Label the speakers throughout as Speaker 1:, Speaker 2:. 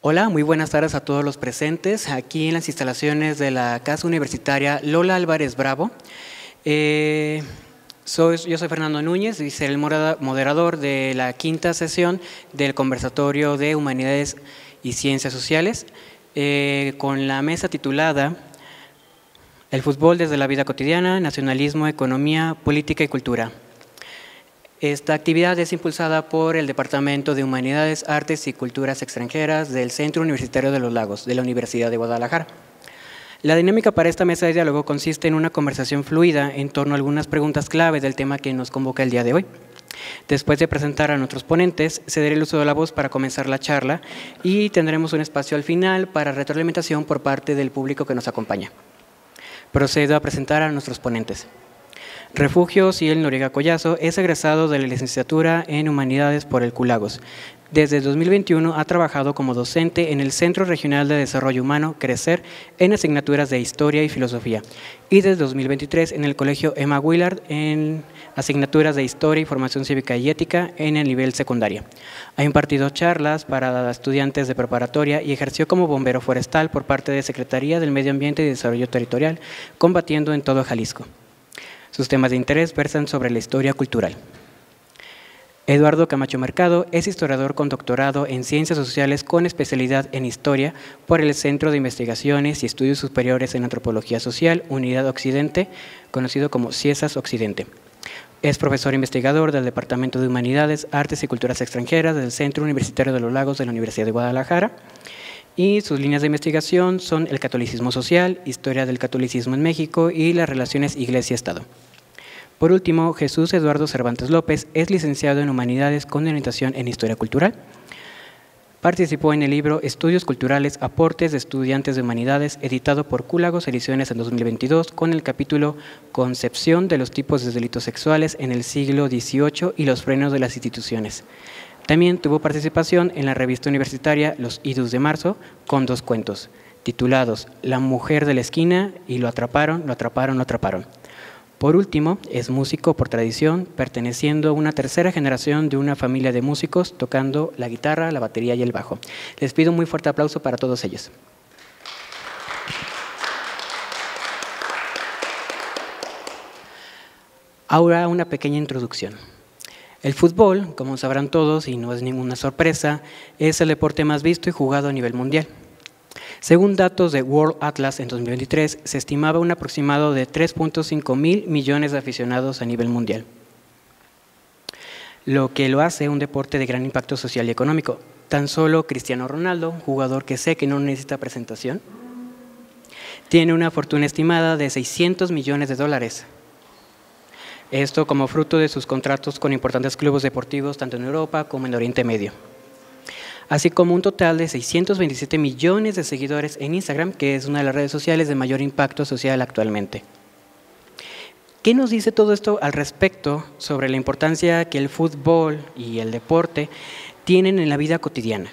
Speaker 1: Hola, muy buenas tardes a todos los presentes aquí en las instalaciones de la Casa Universitaria Lola Álvarez Bravo. Yo soy Fernando Núñez y seré el moderador de la quinta sesión del Conversatorio de Humanidades y Ciencias Sociales, con la mesa titulada El fútbol desde la vida cotidiana, nacionalismo, economía, política y cultura. Esta actividad es impulsada por el Departamento de Humanidades, Artes y Culturas Extranjeras del Centro Universitario de los Lagos, de la Universidad de Guadalajara. La dinámica para esta mesa de diálogo consiste en una conversación fluida en torno a algunas preguntas clave del tema que nos convoca el día de hoy. Después de presentar a nuestros ponentes, cederé el uso de la voz para comenzar la charla y tendremos un espacio al final para retroalimentación por parte del público que nos acompaña. Procedo a presentar a nuestros ponentes. Refugio Ciel Noriega Collazo es egresado de la licenciatura en Humanidades por el CULAGOS. Desde 2021 ha trabajado como docente en el Centro Regional de Desarrollo Humano, CRECER, en asignaturas de Historia y Filosofía, y desde 2023 en el Colegio Emma Willard en asignaturas de Historia y Formación Cívica y Ética en el nivel secundaria. Ha impartido charlas para estudiantes de preparatoria y ejerció como bombero forestal por parte de Secretaría del Medio Ambiente y Desarrollo Territorial, combatiendo en todo Jalisco. Sus temas de interés versan sobre la historia cultural. Eduardo Camacho Mercado es historiador con doctorado en Ciencias Sociales con especialidad en Historia por el Centro de Investigaciones y Estudios Superiores en Antropología Social, Unidad Occidente, conocido como CIESAS Occidente. Es profesor investigador del Departamento de Humanidades, Artes y Culturas Extranjeras del Centro Universitario de los Lagos de la Universidad de Guadalajara. Y sus líneas de investigación son el catolicismo social, historia del catolicismo en México y las relaciones Iglesia-Estado. Por último, Jesús Eduardo Cervantes López es licenciado en Humanidades con orientación en Historia Cultural. Participó en el libro Estudios Culturales, Aportes de Estudiantes de Humanidades, editado por CULAGOS Ediciones en 2022, con el capítulo Concepción de los tipos de delitos sexuales en el siglo XVIII y los frenos de las instituciones. También tuvo participación en la revista universitaria Los Idus de Marzo, con 2 cuentos, titulados La mujer de la esquina y Lo atraparon, lo atraparon, lo atraparon. Por último, es músico por tradición, perteneciendo a una tercera generación de una familia de músicos, tocando la guitarra, la batería y el bajo. Les pido un muy fuerte aplauso para todos ellos. Ahora una pequeña introducción. El fútbol, como sabrán todos, y no es ninguna sorpresa, es el deporte más visto y jugado a nivel mundial. Según datos de World Atlas en 2023, se estimaba un aproximado de 3.5 mil millones de aficionados a nivel mundial, lo que lo hace un deporte de gran impacto social y económico. Tan solo Cristiano Ronaldo, jugador que sé que no necesita presentación, tiene una fortuna estimada de $600 millones. Esto como fruto de sus contratos con importantes clubes deportivos tanto en Europa como en Oriente Medio. Así como un total de 627 millones de seguidores en Instagram, que es una de las redes sociales de mayor impacto social actualmente. ¿Qué nos dice todo esto al respecto sobre la importancia que el fútbol y el deporte tienen en la vida cotidiana?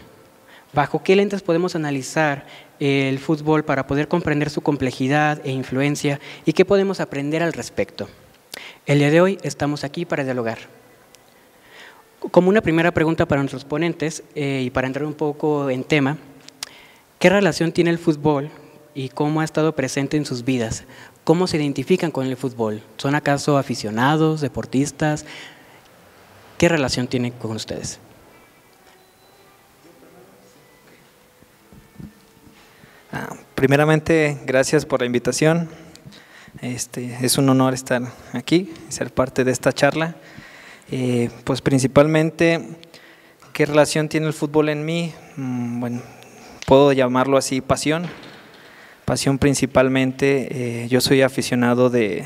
Speaker 1: ¿Bajo qué lentes podemos analizar el fútbol para poder comprender su complejidad e influencia y qué podemos aprender al respecto? El día de hoy estamos aquí para dialogar. Como una primera pregunta para nuestros ponentes y para entrar un poco en tema, ¿qué relación tiene el fútbol y cómo ha estado presente en sus vidas? ¿Cómo se identifican con el fútbol? ¿Son acaso aficionados, deportistas? ¿Qué relación tiene con ustedes?
Speaker 2: Primeramente, gracias por la invitación. Es un honor estar aquí, ser parte de esta charla. Pues principalmente, ¿qué relación tiene el fútbol en mí? Bueno, puedo llamarlo así, pasión. Pasión principalmente, yo soy aficionado del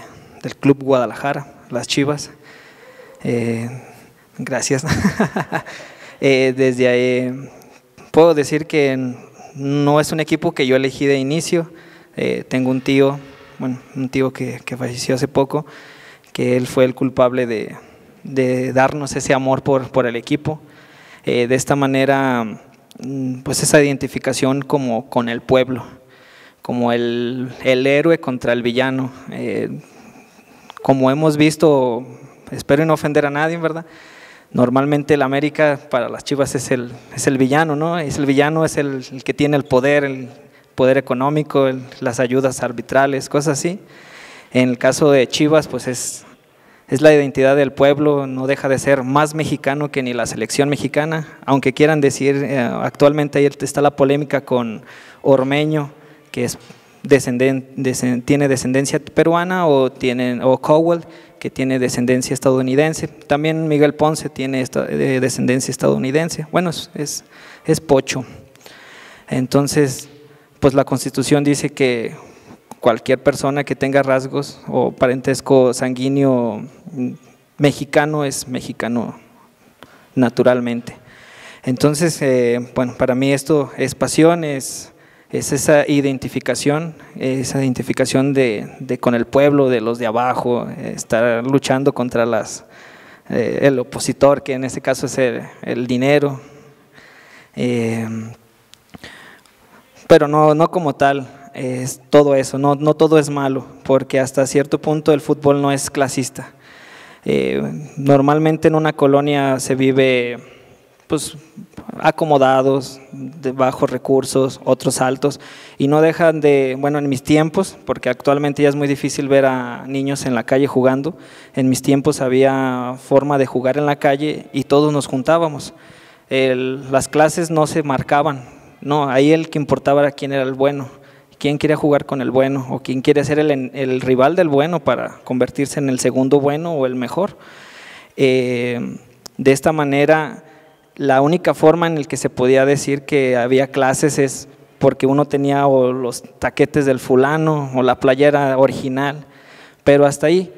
Speaker 2: Club Guadalajara, las Chivas. Gracias. Desde ahí puedo decir que no es un equipo que yo elegí de inicio. Tengo un tío que falleció hace poco, que él fue el culpable de darnos ese amor por el equipo. De esta manera, pues esa identificación como con el pueblo, como el héroe contra el villano. Como hemos visto, espero no ofender a nadie, ¿verdad? Normalmente el América para las Chivas es el villano, ¿no? Es el villano, es el que tiene el poder económico, las ayudas arbitrales, cosas así. En el caso de Chivas, pues es la identidad del pueblo, no deja de ser más mexicano que ni la selección mexicana, aunque quieran decir, actualmente ahí está la polémica con Ormeño, que es tiene descendencia peruana, o Cowell, que tiene descendencia estadounidense. También Miguel Ponce tiene descendencia estadounidense. Bueno, es pocho. Entonces, pues la Constitución dice que cualquier persona que tenga rasgos o parentesco sanguíneo mexicano es mexicano naturalmente. Entonces, bueno, para mí esto es pasión, es esa identificación con el pueblo, de los de abajo, estar luchando contra el opositor, que en este caso es el dinero, pero no como tal. Es todo eso, no todo es malo, porque hasta cierto punto el fútbol no es clasista. Normalmente en una colonia se vive pues acomodados, de bajos recursos, otros altos, y no dejan de, bueno, en mis tiempos, porque actualmente ya es muy difícil ver a niños en la calle jugando, en mis tiempos había forma de jugar en la calle y todos nos juntábamos. Las clases no se marcaban, no, ahí el que importaba era quién era el bueno, quién quería jugar con el bueno, o quién quiere ser el rival del bueno para convertirse en el segundo bueno o el mejor. De esta manera, la única forma en la que se podía decir que había clases es porque uno tenía o los taquetes del fulano o la playera original, pero hasta ahí,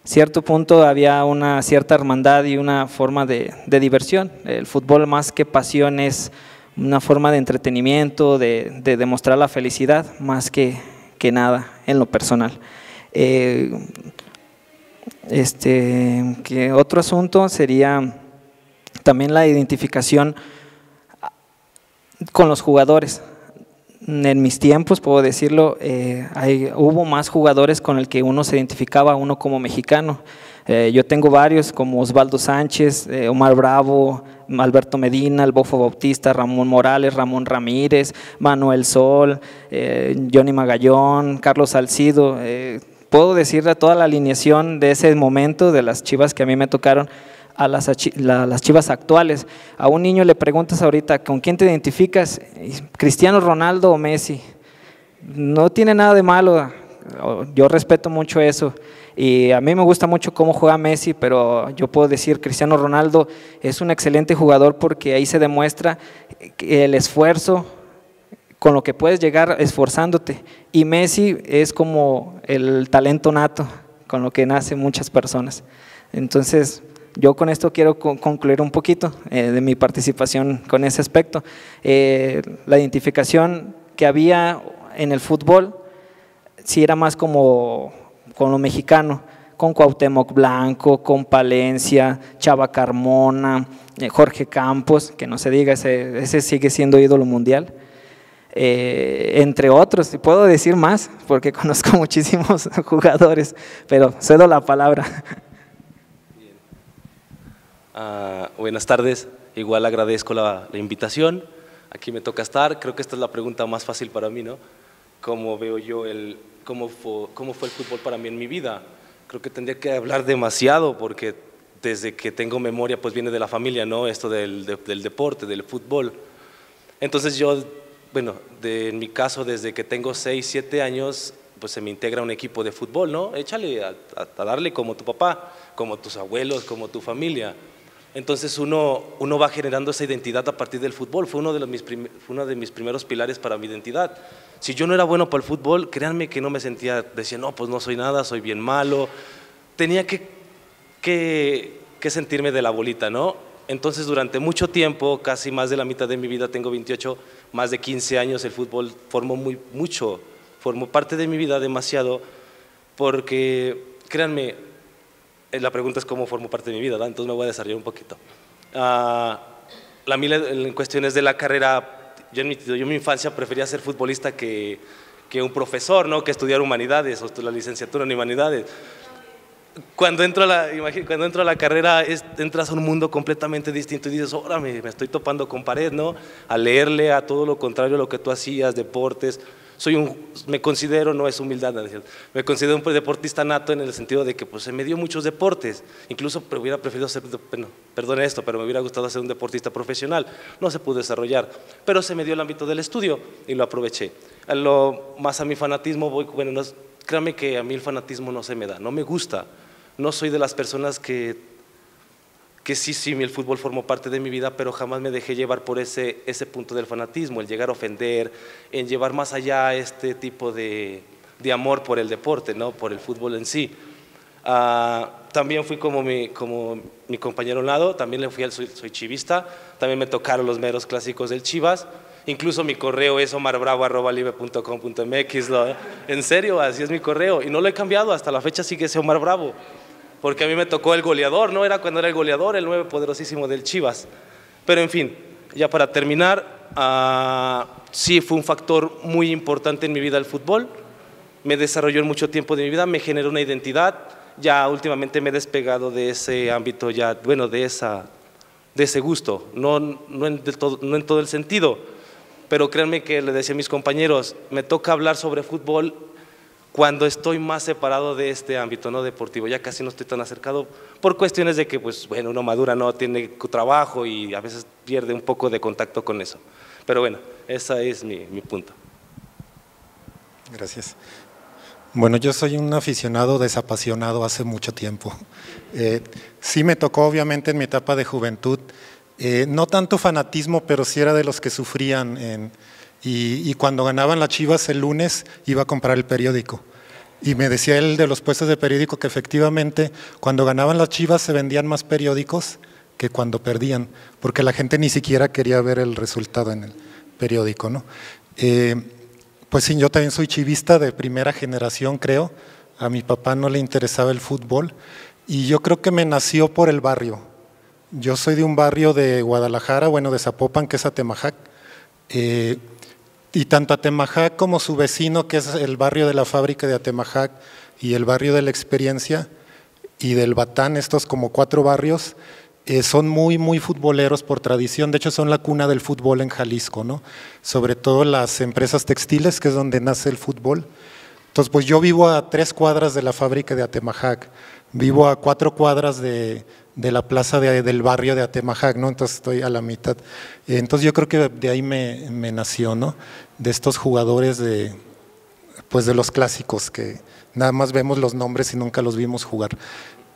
Speaker 2: cierto punto había una cierta hermandad y una forma de diversión. El fútbol, más que pasión, es una forma de entretenimiento, de demostrar la felicidad, más que nada en lo personal. Que otro asunto sería también la identificación con los jugadores. En mis tiempos, puedo decirlo, hubo más jugadores con el que uno se identificaba, uno como mexicano. Yo tengo varios como Osvaldo Sánchez, Omar Bravo, Alberto Medina, el Bofo Bautista, Ramón Morales, Ramón Ramírez, Manuel Sol, Johnny Magallón, Carlos Salcido. Puedo decirle a toda la alineación de ese momento, de las Chivas que a mí me tocaron, a las Chivas actuales. A un niño le preguntas ahorita, ¿con quién te identificas? ¿Cristiano Ronaldo o Messi? No tiene nada de malo, yo respeto mucho eso, y a mí me gusta mucho cómo juega Messi, pero yo puedo decir Cristiano Ronaldo es un excelente jugador, porque ahí se demuestra el esfuerzo con lo que puedes llegar esforzándote, y Messi es como el talento nato con lo que nacen muchas personas. Entonces, yo con esto quiero concluir un poquito de mi participación con ese aspecto. La identificación que había en el fútbol sí era más como con lo mexicano, con Cuauhtémoc Blanco, con Palencia, Chava Carmona, Jorge Campos, que no se diga, ese sigue siendo ídolo mundial, entre otros, y puedo decir más porque conozco muchísimos jugadores, pero cedo la palabra.
Speaker 3: Buenas tardes, igual agradezco la invitación, aquí me toca estar. Creo que esta es la pregunta más fácil para mí, ¿no? ¿Cómo veo yo cómo fue el fútbol para mí en mi vida? Creo que tendría que hablar demasiado, porque desde que tengo memoria pues viene de la familia, ¿no? Esto del deporte, del fútbol. Entonces yo, bueno, en mi caso, desde que tengo 6, 7 años, pues se me integra un equipo de fútbol, ¿no? Échale a darle como tu papá, como tus abuelos, como tu familia. Entonces uno va generando esa identidad a partir del fútbol. Fue uno de mis primeros pilares para mi identidad. Si yo no era bueno para el fútbol, créanme que no me sentía, decía, no, pues no soy nada, soy bien malo. Tenía que sentirme de la bolita, ¿no? Entonces durante mucho tiempo, casi más de la mitad de mi vida, tengo 28, más de 15 años, el fútbol formó parte de mi vida demasiado, porque créanme, la pregunta es cómo formó parte de mi vida, ¿verdad? Entonces me voy a desarrollar un poquito. En cuestiones de la carrera, yo en mi infancia prefería ser futbolista que un profesor, ¿no? Que estudiar humanidades o la licenciatura en humanidades. cuando entro a la carrera entras a un mundo completamente distinto y dices, ahora me estoy topando con pared, ¿no? A leerle a todo lo contrario a lo que tú hacías, deportes. Me considero, no es humildad, me considero un deportista nato en el sentido de que pues, se me dio muchos deportes, incluso hubiera preferido ser, bueno, perdone esto, pero me hubiera gustado ser un deportista profesional, no se pudo desarrollar, pero se me dio el ámbito del estudio y lo aproveché. Más a mi fanatismo, bueno, créame que a mí el fanatismo no se me da, no me gusta, no soy de las personas que sí, el fútbol formó parte de mi vida, pero jamás me dejé llevar por ese punto del fanatismo, el llegar a ofender, en llevar más allá este tipo de amor por el deporte, ¿no? Por el fútbol en sí. También fui como mi compañero a un lado, también le fui soy chivista, también me tocaron los meros clásicos del Chivas, incluso mi correo es omarbravo@live.com.mx, ¿no? En serio, así es mi correo, y no lo he cambiado, hasta la fecha sigue ese Omar Bravo. Porque a mí me tocó el goleador, ¿no? Era cuando era el goleador, el 9 poderosísimo del Chivas. Pero en fin, ya para terminar, sí fue un factor muy importante en mi vida el fútbol, me desarrolló en mucho tiempo de mi vida, me generó una identidad, ya últimamente me he despegado de ese ámbito, ya, bueno, de ese gusto, no en todo el sentido, pero créanme que le decía a mis compañeros, me toca hablar sobre fútbol cuando estoy más separado de este ámbito, ¿no? Deportivo, ya casi no estoy tan acercado por cuestiones de que, pues, bueno, uno madura, no tiene trabajo y a veces pierde un poco de contacto con eso. Pero bueno, ese es mi punto.
Speaker 4: Gracias. Bueno, yo soy un aficionado desapasionado hace mucho tiempo. Sí me tocó, obviamente, en mi etapa de juventud, no tanto fanatismo, pero sí era de los que sufrían y cuando ganaban las Chivas el lunes iba a comprar el periódico y me decía él de los puestos de periódico que efectivamente cuando ganaban las Chivas se vendían más periódicos que cuando perdían, porque la gente ni siquiera quería ver el resultado en el periódico, ¿no? Pues sí, yo también soy chivista de primera generación, creo. A mi papá no le interesaba el fútbol y yo creo que me nació por el barrio. Yo soy de un barrio de Guadalajara, bueno, de Zapopan, que es Atemajac. Y tanto Atemajac como su vecino, que es el barrio de la fábrica de Atemajac, y el barrio de la Experiencia, y del Batán, estos como 4 barrios, son muy, muy futboleros por tradición. De hecho, son la cuna del fútbol en Jalisco, ¿no? Sobre todo las empresas textiles, que es donde nace el fútbol. Entonces, pues yo vivo a 3 cuadras de la fábrica de Atemajac, vivo a 4 cuadras de la plaza del barrio de Atemajac, ¿no? Entonces estoy a la mitad. Entonces yo creo que de ahí me nació, ¿no? De estos jugadores pues de los clásicos, que nada más vemos los nombres y nunca los vimos jugar.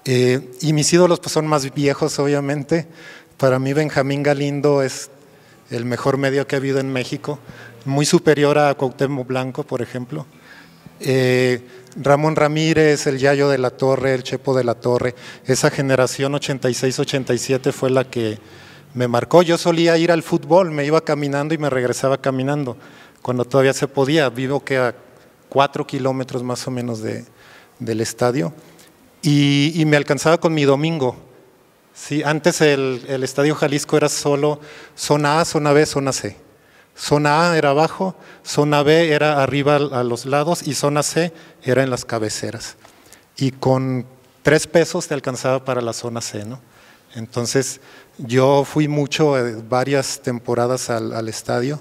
Speaker 4: Y mis ídolos pues son más viejos, obviamente. Para mí Benjamín Galindo es el mejor medio que ha habido en México, muy superior a Cuauhtémoc Blanco, por ejemplo. Ramón Ramírez, el Yayo de la Torre, el Chepo de la Torre, esa generación 86-87 fue la que me marcó. Yo solía ir al fútbol, me iba caminando y me regresaba caminando, cuando todavía se podía. Vivo que a 4 kilómetros más o menos del estadio y me alcanzaba con mi domingo. Sí, antes el Estadio Jalisco era solo zona A, zona B, zona C. Zona A era abajo, zona B era arriba a los lados y zona C era en las cabeceras. Y con 3 pesos te alcanzaba para la zona C, ¿no? Entonces yo fui mucho, varias temporadas al estadio.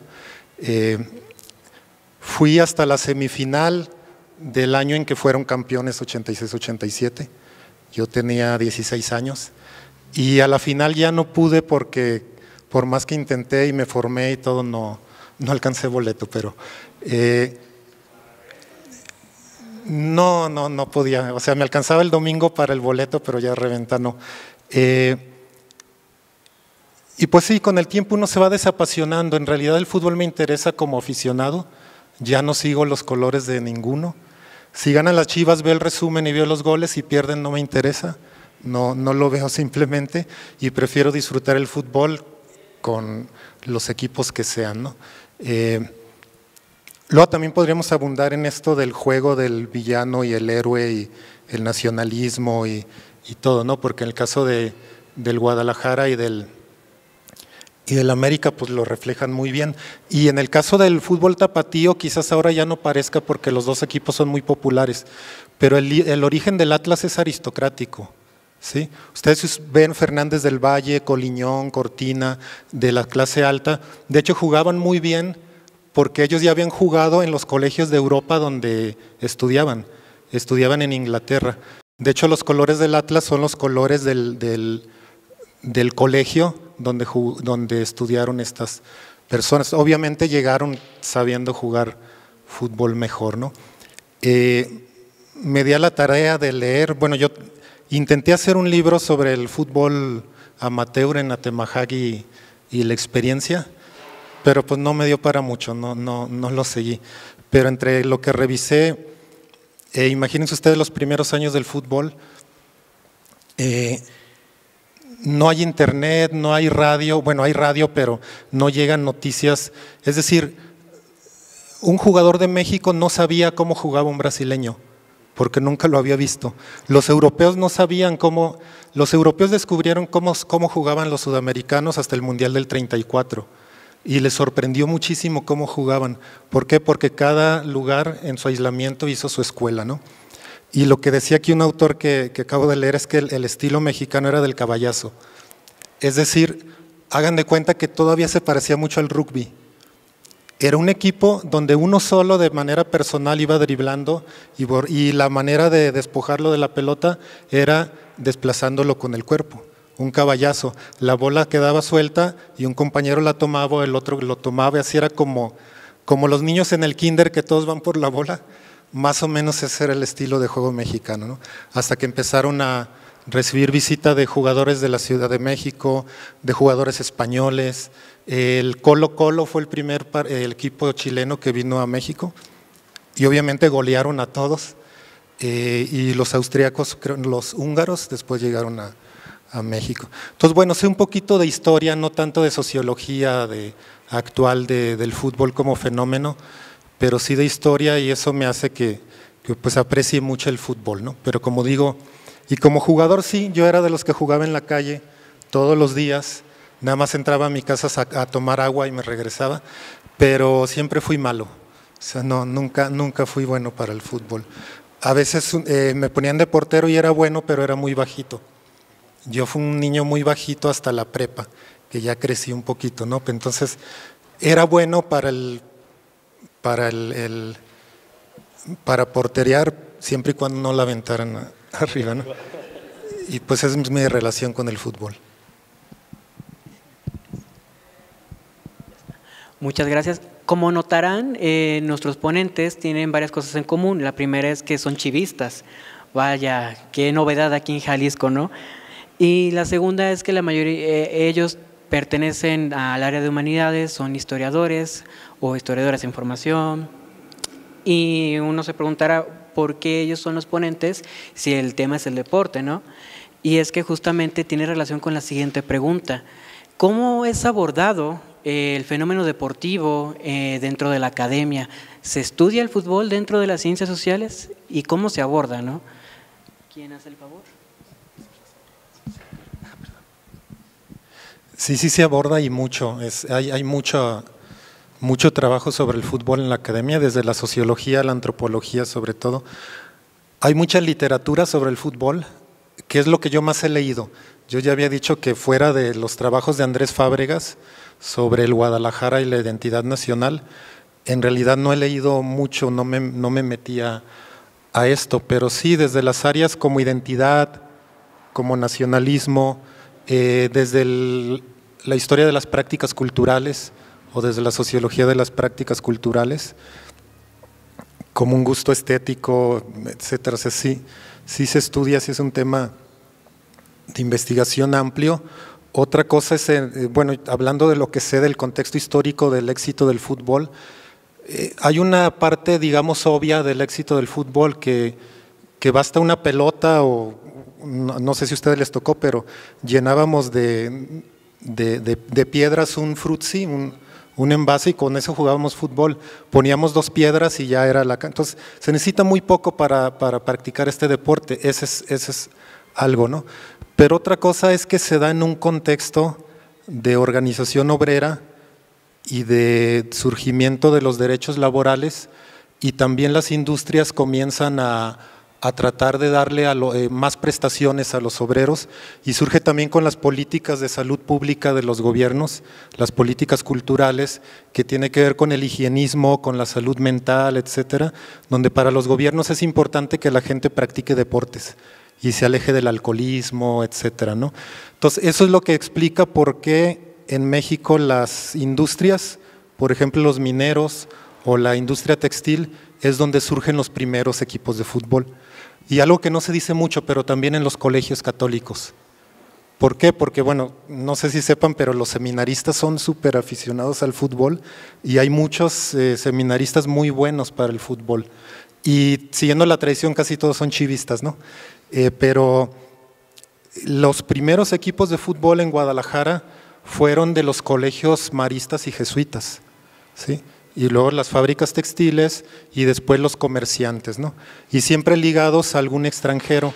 Speaker 4: Fui hasta la semifinal del año en que fueron campeones 86-87. Yo tenía 16 años y a la final ya no pude porque por más que intenté y me formé y todo, no alcancé boleto, pero no podía. O sea, me alcanzaba el domingo para el boleto, pero ya reventa no. Y pues sí, con el tiempo uno se va desapasionando. En realidad el fútbol me interesa como aficionado, ya no sigo los colores de ninguno. Si ganan las Chivas, veo el resumen y veo los goles, si pierden no me interesa, no lo veo simplemente y prefiero disfrutar el fútbol con los equipos que sean, ¿no? Luego también podríamos abundar en esto del juego del villano y el héroe y el nacionalismo y todo, ¿no? Porque en el caso del Guadalajara y del y del América pues lo reflejan muy bien. Y en el caso del fútbol tapatío quizás ahora ya no parezca porque los dos equipos son muy populares, pero el origen del Atlas es aristocrático, ¿sí? Ustedes ven Fernández del Valle, Coliñón, Cortina, de la clase alta, de hecho jugaban muy bien porque ellos ya habían jugado en los colegios de Europa donde estudiaban en Inglaterra. De hecho los colores del Atlas son los colores del colegio donde estudiaron estas personas. Obviamente llegaron sabiendo jugar fútbol mejor, ¿no? Me di a la tarea de leer, bueno, yo intenté hacer un libro sobre el fútbol amateur en Atemajac y la experiencia, pero pues no me dio para mucho, no lo seguí. Pero entre lo que revisé, imagínense ustedes los primeros años del fútbol, no hay internet, no hay radio, bueno, hay radio, pero no llegan noticias. Es decir, un jugador de México no sabía cómo jugaba un brasileño, porque nunca lo había visto. Los europeos no sabían cómo, los europeos descubrieron cómo jugaban los sudamericanos hasta el Mundial del 34, y les sorprendió muchísimo cómo jugaban. ¿Por qué? Porque cada lugar en su aislamiento hizo su escuela, ¿no? Y lo que decía aquí un autor que acabo de leer es que el estilo mexicano era del caballazo. Es decir, hagan de cuenta que todavía se parecía mucho al rugby. Era un equipo donde uno solo de manera personal iba driblando y la manera de despojarlo de la pelota era desplazándolo con el cuerpo. Un caballazo. La bola quedaba suelta y un compañero la tomaba o el otro lo tomaba, y así era como los niños en el kinder que todos van por la bola. Más o menos ese era el estilo de juego mexicano, ¿no? Hasta que empezaron a recibir visita de jugadores de la Ciudad de México, de jugadores españoles. El Colo-Colo fue el primer el equipo chileno que vino a México y obviamente golearon a todos. Y los austríacos, los húngaros, después llegaron a México. Entonces, bueno, sé un poquito de historia, no tanto de sociología actual del fútbol como fenómeno, pero sí de historia, y eso me hace que pues aprecie mucho el fútbol, ¿no? Pero como digo, y como jugador sí, yo era de los que jugaba en la calle todos los días, nada más entraba a mi casa a tomar agua y me regresaba, pero siempre fui malo, o sea, nunca fui bueno para el fútbol. A veces me ponían de portero y era bueno, pero era muy bajito. Yo fui un niño muy bajito hasta la prepa, que ya crecí un poquito, ¿no? Entonces, era bueno para porterear siempre y cuando no la aventaran arriba, ¿no? Y pues esa es mi relación con el fútbol.
Speaker 1: Muchas gracias. Como notarán, nuestros ponentes tienen varias cosas en común. La primera es que son chivistas. Vaya, qué novedad aquí en Jalisco, ¿no? Y la segunda es que la mayoría, ellos pertenecen al área de humanidades, son historiadores o historiadoras en formación. Y uno se preguntará por qué ellos son los ponentes si el tema es el deporte, ¿no? Y es que justamente tiene relación con la siguiente pregunta. ¿Cómo es abordado el fenómeno deportivo dentro de la academia? ¿Se estudia el fútbol dentro de las ciencias sociales? ¿Y cómo se aborda, no? ¿Quién hace el favor?
Speaker 4: Sí se aborda y mucho. Hay mucho trabajo sobre el fútbol en la academia, desde la sociología, la antropología sobre todo. Hay mucha literatura sobre el fútbol, que es lo que yo más he leído. Yo ya había dicho que fuera de los trabajos de Andrés Fábregas sobre el Guadalajara y la identidad nacional, en realidad no he leído mucho, no me metía a esto, pero sí desde las áreas como identidad, como nacionalismo, desde la historia de las prácticas culturales o desde la sociología de las prácticas culturales, como un gusto estético, etcétera. O sea, sí se estudia, sí es un tema de investigación amplio. Otra cosa es, bueno, hablando de lo que sé del contexto histórico del éxito del fútbol, hay una parte, digamos, obvia del éxito del fútbol que basta una pelota o no sé si a ustedes les tocó, pero llenábamos de piedras un frutzi, un envase, y con eso jugábamos fútbol. Poníamos 2 piedras y ya era la… Entonces, se necesita muy poco para practicar este deporte, ese es algo, ¿no? Pero otra cosa es que se da en un contexto de organización obrera y de surgimiento de los derechos laborales, y también las industrias comienzan a tratar de darle más prestaciones a los obreros, y surge también con las políticas de salud pública de los gobiernos, las políticas culturales que tiene que ver con el higienismo, con la salud mental, etcétera, donde para los gobiernos es importante que la gente practique deportes y se aleje del alcoholismo, etcétera, ¿no? Entonces, eso es lo que explica por qué en México las industrias, por ejemplo los mineros o la industria textil, es donde surgen los primeros equipos de fútbol. Y algo que no se dice mucho, pero también en los colegios católicos. ¿Por qué? Porque, bueno, no sé si sepan, pero los seminaristas son súper aficionados al fútbol y hay muchos seminaristas muy buenos para el fútbol. Y siguiendo la tradición, casi todos son chivistas, ¿no? Pero los primeros equipos de fútbol en Guadalajara fueron de los colegios maristas y jesuitas, ¿sí? Y luego las fábricas textiles y después los comerciantes, ¿no? Y siempre ligados a algún extranjero,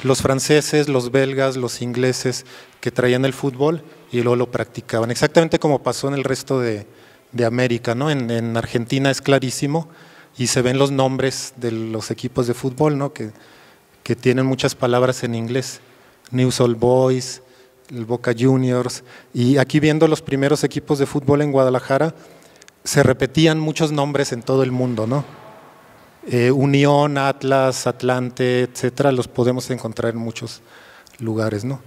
Speaker 4: los franceses, los belgas, los ingleses que traían el fútbol y luego lo practicaban, exactamente como pasó en el resto de América, ¿no? En Argentina es clarísimo y se ven los nombres de los equipos de fútbol, ¿no? que tienen muchas palabras en inglés, News Old Boys, el Boca Juniors, y aquí viendo los primeros equipos de fútbol en Guadalajara, se repetían muchos nombres en todo el mundo, ¿no? Unión, Atlas, Atlante, etcétera, los podemos encontrar en muchos lugares, ¿no?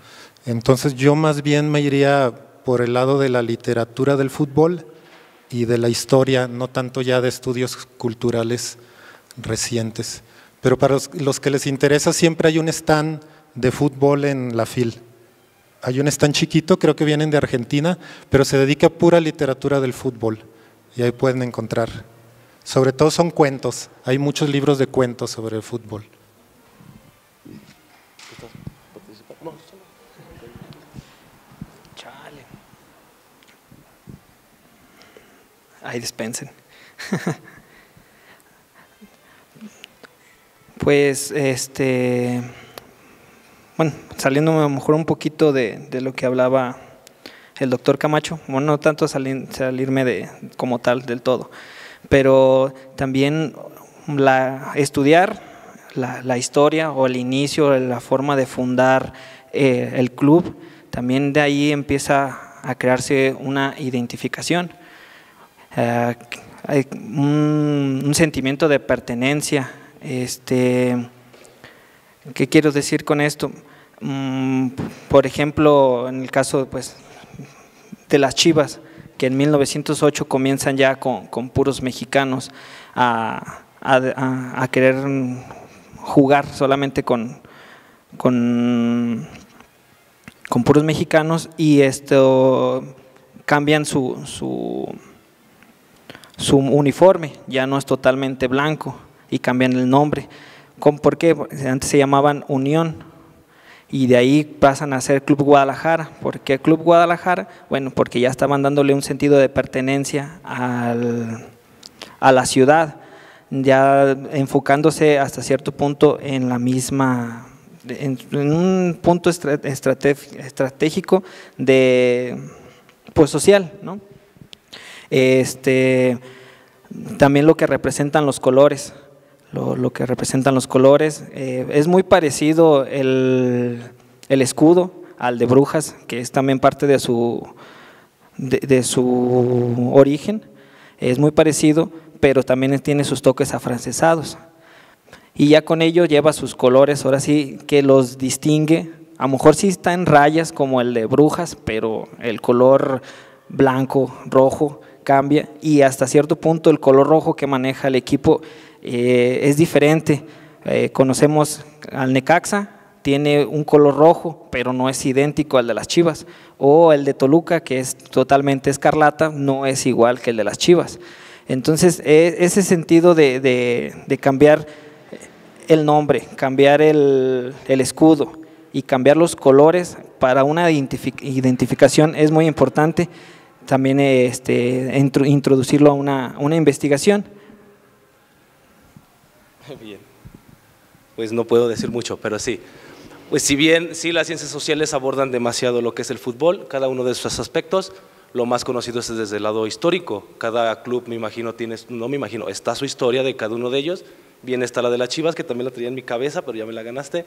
Speaker 4: Entonces yo más bien me iría por el lado de la literatura del fútbol y de la historia, no tanto ya de estudios culturales recientes. Pero para los que les interesa, siempre hay un stand de fútbol en la FIL. Hay un stand chiquito, creo que vienen de Argentina, pero se dedica a pura literatura del fútbol. Y ahí pueden encontrar. Sobre todo son cuentos, hay muchos libros de cuentos sobre el fútbol.
Speaker 2: Chale. Ahí dispensen. Pues, bueno, saliendo a lo mejor un poquito de lo que hablaba el doctor Camacho, bueno, no tanto salirme como tal del todo, pero también estudiar la historia o el inicio, la forma de fundar el club, también de ahí empieza a crearse una identificación, hay un sentimiento de pertenencia. ¿Qué quiero decir con esto? Por ejemplo, en el caso pues, de las Chivas, que en 1908 comienzan ya con puros mexicanos a querer jugar solamente con puros mexicanos, y esto cambian su uniforme, ya no es totalmente blanco y cambian el nombre. ¿Por qué? Antes se llamaban Unión, y de ahí pasan a ser Club Guadalajara. ¿Por qué Club Guadalajara? Bueno, porque ya estaban dándole un sentido de pertenencia a la ciudad, ya enfocándose hasta cierto punto en la misma, en un punto estratégico de pues social, ¿no? También lo que representan los colores. Lo que representan los colores, es muy parecido el escudo al de Brujas, que es también parte de su origen, es muy parecido, pero también tiene sus toques afrancesados, y ya con ello lleva sus colores, ahora sí que los distingue. A lo mejor sí está en rayas como el de Brujas, pero el color blanco, rojo cambia, y hasta cierto punto el color rojo que maneja el equipo es diferente. Conocemos al Necaxa, tiene un color rojo, pero no es idéntico al de las Chivas, o el de Toluca, que es totalmente escarlata, no es igual que el de las Chivas. Entonces, ese sentido de cambiar el nombre, cambiar el escudo y cambiar los colores para una identificación es muy importante. También introducirlo a una investigación.
Speaker 3: Bien, pues no puedo decir mucho, pero sí. Pues si bien sí las ciencias sociales abordan demasiado lo que es el fútbol, cada uno de esos aspectos, lo más conocido es desde el lado histórico. Cada club, me imagino, está su historia de cada uno de ellos. Bien está la de las Chivas, que también la tenía en mi cabeza, pero ya me la ganaste.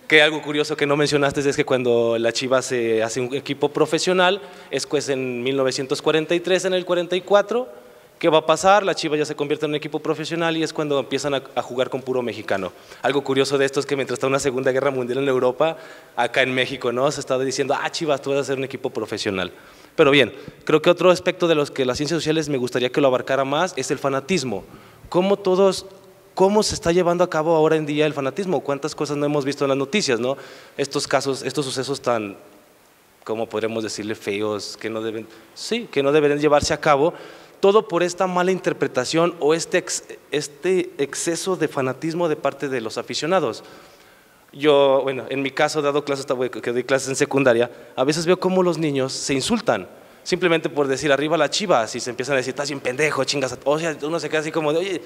Speaker 3: Que algo curioso que no mencionaste es que cuando la Chivas se hace un equipo profesional, es pues en 1943, en el 44, ¿qué va a pasar? La Chivas ya se convierte en un equipo profesional y es cuando empiezan a jugar con puro mexicano. Algo curioso de esto es que mientras está una Segunda Guerra Mundial en Europa, acá en México, ¿no? Se está diciendo, Chivas, tú vas a ser un equipo profesional. Pero bien, creo que otro aspecto de los que las ciencias sociales me gustaría que lo abarcara más es el fanatismo. ¿Cómo se está llevando a cabo ahora en día el fanatismo? ¿Cuántas cosas no hemos visto en las noticias, ¿no? Estos casos, estos sucesos tan, ¿cómo podríamos decirle, feos, que no deberían llevarse a cabo, todo por esta mala interpretación o este exceso de fanatismo de parte de los aficionados. Yo, bueno, en mi caso, dado clases, que doy clases en secundaria, a veces veo cómo los niños se insultan, simplemente por decir arriba la Chivas, y se empiezan a decir, estás bien pendejo, chingas, o sea, uno se queda así como de, oye,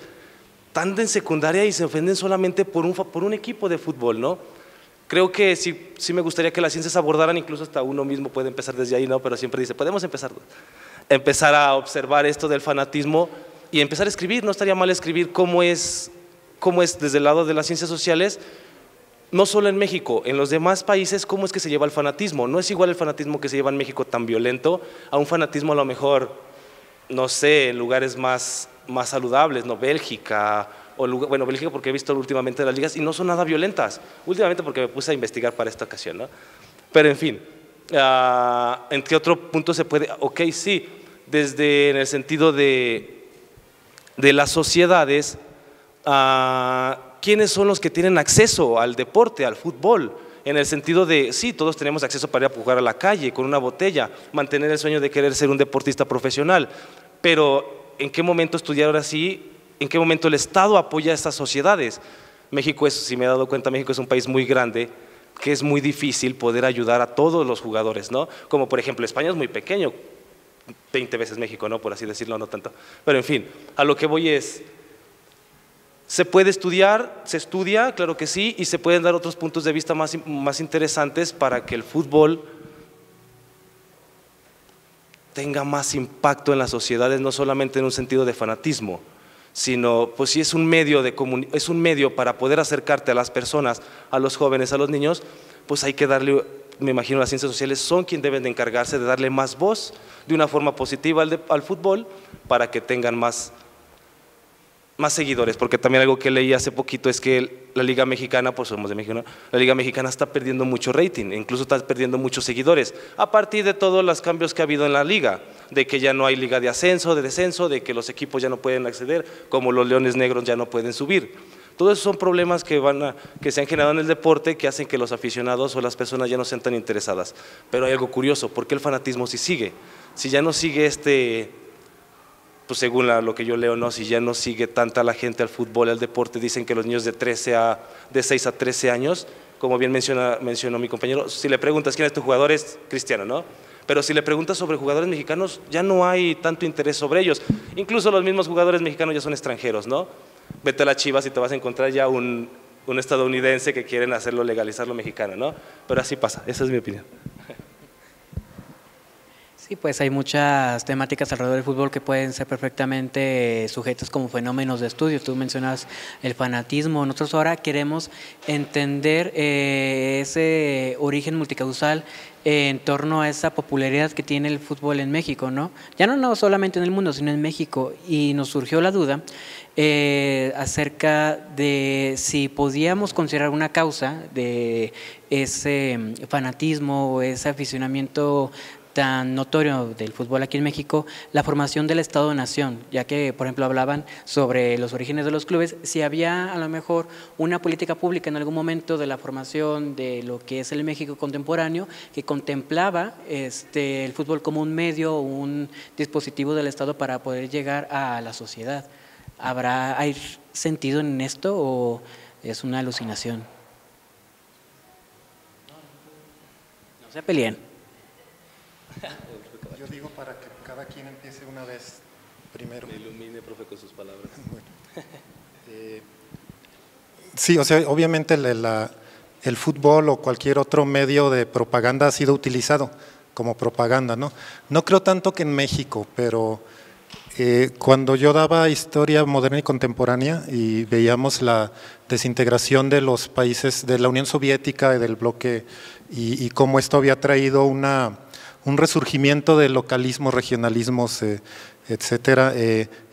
Speaker 3: están en secundaria y se ofenden solamente por un equipo de fútbol, ¿no? Creo que sí me gustaría que las ciencias abordaran, incluso hasta uno mismo puede empezar desde ahí, ¿no? Pero siempre dice, podemos empezar a observar esto del fanatismo y empezar a escribir. No estaría mal escribir cómo es desde el lado de las ciencias sociales, no solo en México, en los demás países, cómo es que se lleva el fanatismo. No es igual el fanatismo que se lleva en México tan violento a un fanatismo a lo mejor, no sé, en lugares más saludables, ¿no? Bélgica, Bélgica porque he visto últimamente las ligas y no son nada violentas, últimamente porque me puse a investigar para esta ocasión, ¿no? Pero en fin, ¿en qué otro punto se puede? Ok, sí, desde en el sentido de las sociedades, ¿quiénes son los que tienen acceso al deporte, al fútbol? En el sentido de, sí, todos tenemos acceso para ir a jugar a la calle con una botella, mantener el sueño de querer ser un deportista profesional, pero ¿en qué momento estudiar ahora sí? ¿En qué momento el Estado apoya a estas sociedades? México si me he dado cuenta, México es un país muy grande, que es muy difícil poder ayudar a todos los jugadores, ¿no? Como por ejemplo, España es muy pequeño, 20 veces México, ¿no? Por así decirlo, no tanto. Pero en fin, a lo que voy es, ¿se puede estudiar? Se estudia, claro que sí, y se pueden dar otros puntos de vista más interesantes para que el fútbol tenga más impacto en las sociedades, no solamente en un sentido de fanatismo, sino pues si es un medio para poder acercarte a las personas, a los jóvenes, a los niños, pues hay que darle, me imagino las ciencias sociales son quienes deben de encargarse de darle más voz de una forma positiva al fútbol para que tengan más seguidores, porque también algo que leí hace poquito es que la Liga Mexicana, pues somos de México, ¿no? La Liga Mexicana está perdiendo mucho rating, incluso está perdiendo muchos seguidores, a partir de todos los cambios que ha habido en la liga, de que ya no hay liga de ascenso, de descenso, de que los equipos ya no pueden acceder, como los Leones Negros ya no pueden subir. Todos esos son problemas que se han generado en el deporte que hacen que los aficionados o las personas ya no sean tan interesadas. Pero hay algo curioso, ¿por qué el fanatismo sí sigue? Si ya no sigue pues según lo que yo leo, ¿no? Si ya no sigue tanta la gente al fútbol, al deporte, dicen que los niños de 6 a 13 años, como bien mencionó mi compañero, si le preguntas quién es tu jugador, es Cristiano, ¿no? Pero si le preguntas sobre jugadores mexicanos, ya no hay tanto interés sobre ellos. Incluso los mismos jugadores mexicanos ya son extranjeros, ¿no? Vete a las Chivas y te vas a encontrar ya un estadounidense que quieren hacerlo, legalizarlo mexicano, ¿no? Pero así pasa, esa es mi opinión.
Speaker 1: Sí, pues hay muchas temáticas alrededor del fútbol que pueden ser perfectamente sujetas como fenómenos de estudio. Tú mencionas el fanatismo. Nosotros ahora queremos entender ese origen multicausal en torno a esa popularidad que tiene el fútbol en México, ¿no? Ya no solamente en el mundo, sino en México. Y nos surgió la duda acerca de si podíamos considerar una causa de ese fanatismo o ese aficionamiento tan notorio del fútbol aquí en México, la formación del Estado-Nación, ya que, por ejemplo, hablaban sobre los orígenes de los clubes, si había a lo mejor una política pública en algún momento de la formación de lo que es el México contemporáneo, que contemplaba el fútbol como un medio, un dispositivo del Estado para poder llegar a la sociedad. ¿Hay sentido en esto o es una alucinación? No se peleen.
Speaker 4: Yo digo para que cada quien empiece una vez primero.
Speaker 3: Me ilumine, profe, con sus palabras.
Speaker 4: Bueno. Sí, o sea, obviamente el fútbol o cualquier otro medio de propaganda ha sido utilizado como propaganda, ¿no? No creo tanto que en México, pero cuando yo daba historia moderna y contemporánea y veíamos la desintegración de los países de la Unión Soviética y del bloque y cómo esto había traído un resurgimiento de localismos, regionalismos, etcétera,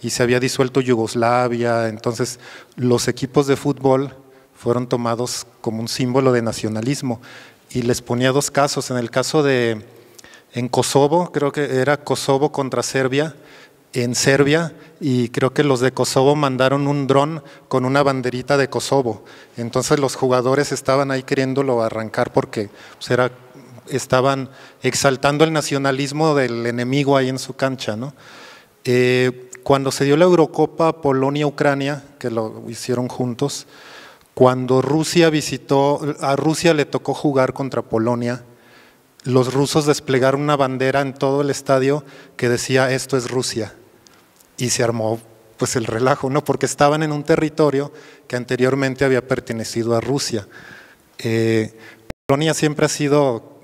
Speaker 4: y se había disuelto Yugoslavia, entonces los equipos de fútbol fueron tomados como un símbolo de nacionalismo y les ponía dos casos, en Kosovo, creo que era Kosovo contra Serbia, en Serbia, y creo que los de Kosovo mandaron un dron con una banderita de Kosovo, entonces los jugadores estaban ahí queriéndolo arrancar porque pues, estaban exaltando el nacionalismo del enemigo ahí en su cancha, ¿no? Cuando se dio la Eurocopa Polonia-Ucrania, que lo hicieron juntos, cuando Rusia a Rusia le tocó jugar contra Polonia, los rusos desplegaron una bandera en todo el estadio que decía esto es Rusia y se armó pues el relajo, ¿no? Porque estaban en un territorio que anteriormente había pertenecido a Rusia. Polonia siempre ha sido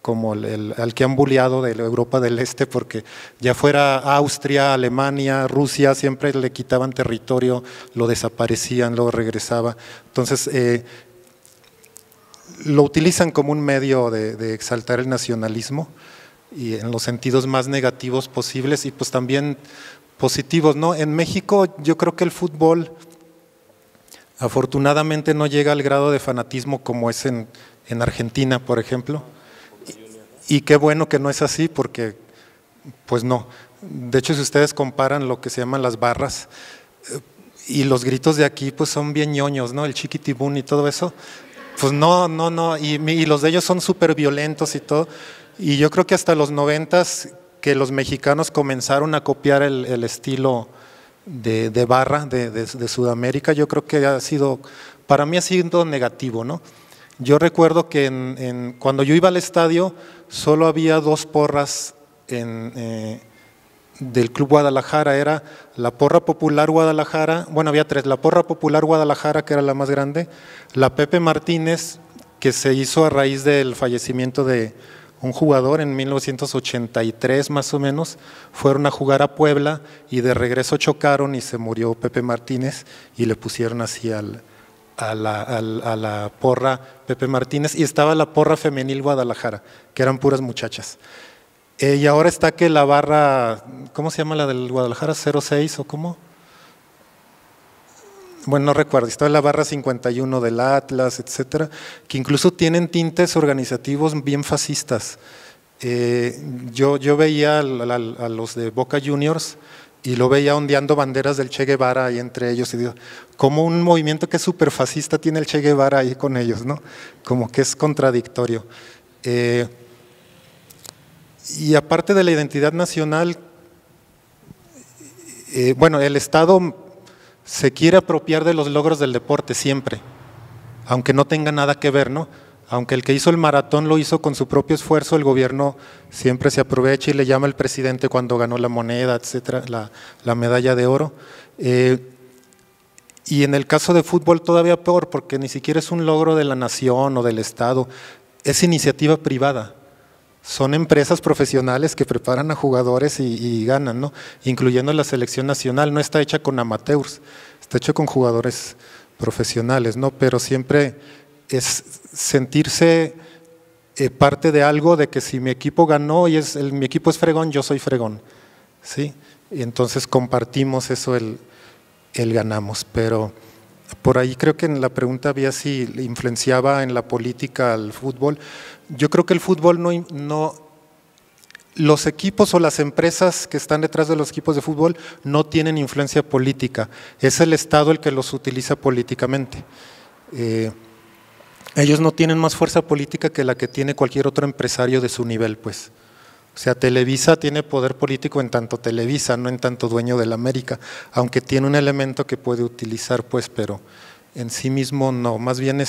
Speaker 4: como al que han bulleado de la Europa del Este, porque ya fuera Austria, Alemania, Rusia, siempre le quitaban territorio, lo desaparecían, luego regresaba. Entonces, lo utilizan como un medio de exaltar el nacionalismo y en los sentidos más negativos posibles y pues también positivos, ¿no? En México yo creo que el fútbol afortunadamente no llega al grado de fanatismo como es en Argentina, por ejemplo. Y qué bueno que no es así porque, pues no. De hecho, si ustedes comparan lo que se llaman las barras y los gritos de aquí, pues son bien ñoños, ¿no? El chiquitibún y todo eso. Pues no. Y los de ellos son súper violentos y todo. Y yo creo que hasta los 90s que los mexicanos comenzaron a copiar el estilo de barra de Sudamérica, yo creo que para mí ha sido negativo, ¿no? Yo recuerdo que cuando yo iba al estadio solo había 2 porras del Club Guadalajara, era la Porra Popular Guadalajara, bueno había 3, la Porra Popular Guadalajara que era la más grande, la Pepe Martínez que se hizo a raíz del fallecimiento de un jugador en 1983 más o menos, fueron a jugar a Puebla y de regreso chocaron y se murió Pepe Martínez y le pusieron así a la porra Pepe Martínez y estaba la porra femenil Guadalajara, que eran puras muchachas. Y ahora está que la barra, ¿cómo se llama la del Guadalajara? 06 o cómo? Bueno, no recuerdo, está la barra 51 del Atlas, etcétera, que incluso tienen tintes organizativos bien fascistas. Yo veía a los de Boca Juniors y lo veía ondeando banderas del Che Guevara ahí entre ellos y digo, como un movimiento que es súper fascista tiene el Che Guevara ahí con ellos, ¿no? Como que es contradictorio. Y aparte de la identidad nacional, bueno, el Estado se quiere apropiar de los logros del deporte siempre, aunque no tenga nada que ver, ¿no? Aunque el que hizo el maratón lo hizo con su propio esfuerzo, el gobierno siempre se aprovecha y le llama al presidente cuando ganó la moneda, etcétera, la medalla de oro. Y en el caso de fútbol todavía peor, porque ni siquiera es un logro de la nación o del Estado, es iniciativa privada. Son empresas profesionales que preparan a jugadores y ganan, ¿no? Incluyendo la selección nacional, no está hecha con amateurs, está hecha con jugadores profesionales, ¿no? Pero siempre es sentirse parte de algo, de que si mi equipo ganó y mi equipo es fregón, yo soy fregón, ¿sí? Y entonces compartimos eso, el ganamos, pero por ahí creo que en la pregunta había si influenciaba en la política al fútbol. Yo creo que el fútbol los equipos o las empresas que están detrás de los equipos de fútbol no tienen influencia política, es el Estado el que los utiliza políticamente. Ellos no tienen más fuerza política que la que tiene cualquier otro empresario de su nivel, pues. O sea, Televisa tiene poder político en tanto Televisa, no en tanto dueño de la América, aunque tiene un elemento que puede utilizar, pues, pero en sí mismo no, más bien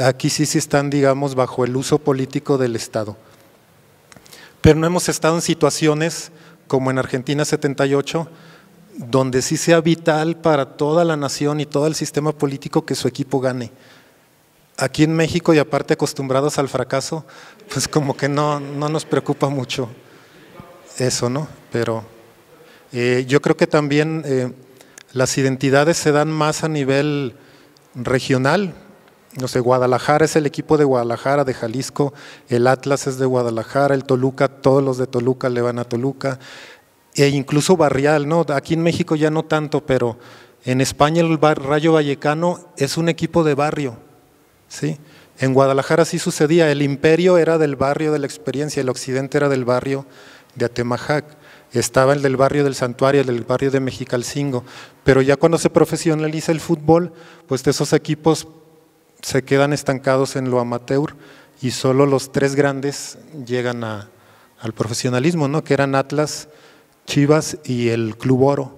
Speaker 4: aquí sí están, digamos, bajo el uso político del Estado. Pero no hemos estado en situaciones como en Argentina 78, donde sí sea vital para toda la nación y todo el sistema político que su equipo gane. aquí en México y aparte acostumbrados al fracaso, pues como que no nos preocupa mucho eso, ¿no? Pero yo creo que también las identidades se dan más a nivel regional. No sé, Guadalajara es el equipo de Guadalajara, de Jalisco, el Atlas es de Guadalajara, el Toluca, todos los de Toluca le van a Toluca, e incluso barrial, ¿no? Aquí en México ya no tanto, pero en España el Rayo Vallecano es un equipo de barrio, ¿sí? En Guadalajara sí sucedía, el Imperio era del barrio de la Experiencia, el Occidente era del barrio de Atemajac, estaba el del barrio del Santuario, el del barrio de Mexicalcingo, pero ya cuando se profesionaliza el fútbol, pues esos equipos se quedan estancados en lo amateur y solo los tres grandes llegan al profesionalismo, ¿no? Que eran Atlas, Chivas y el Club Oro,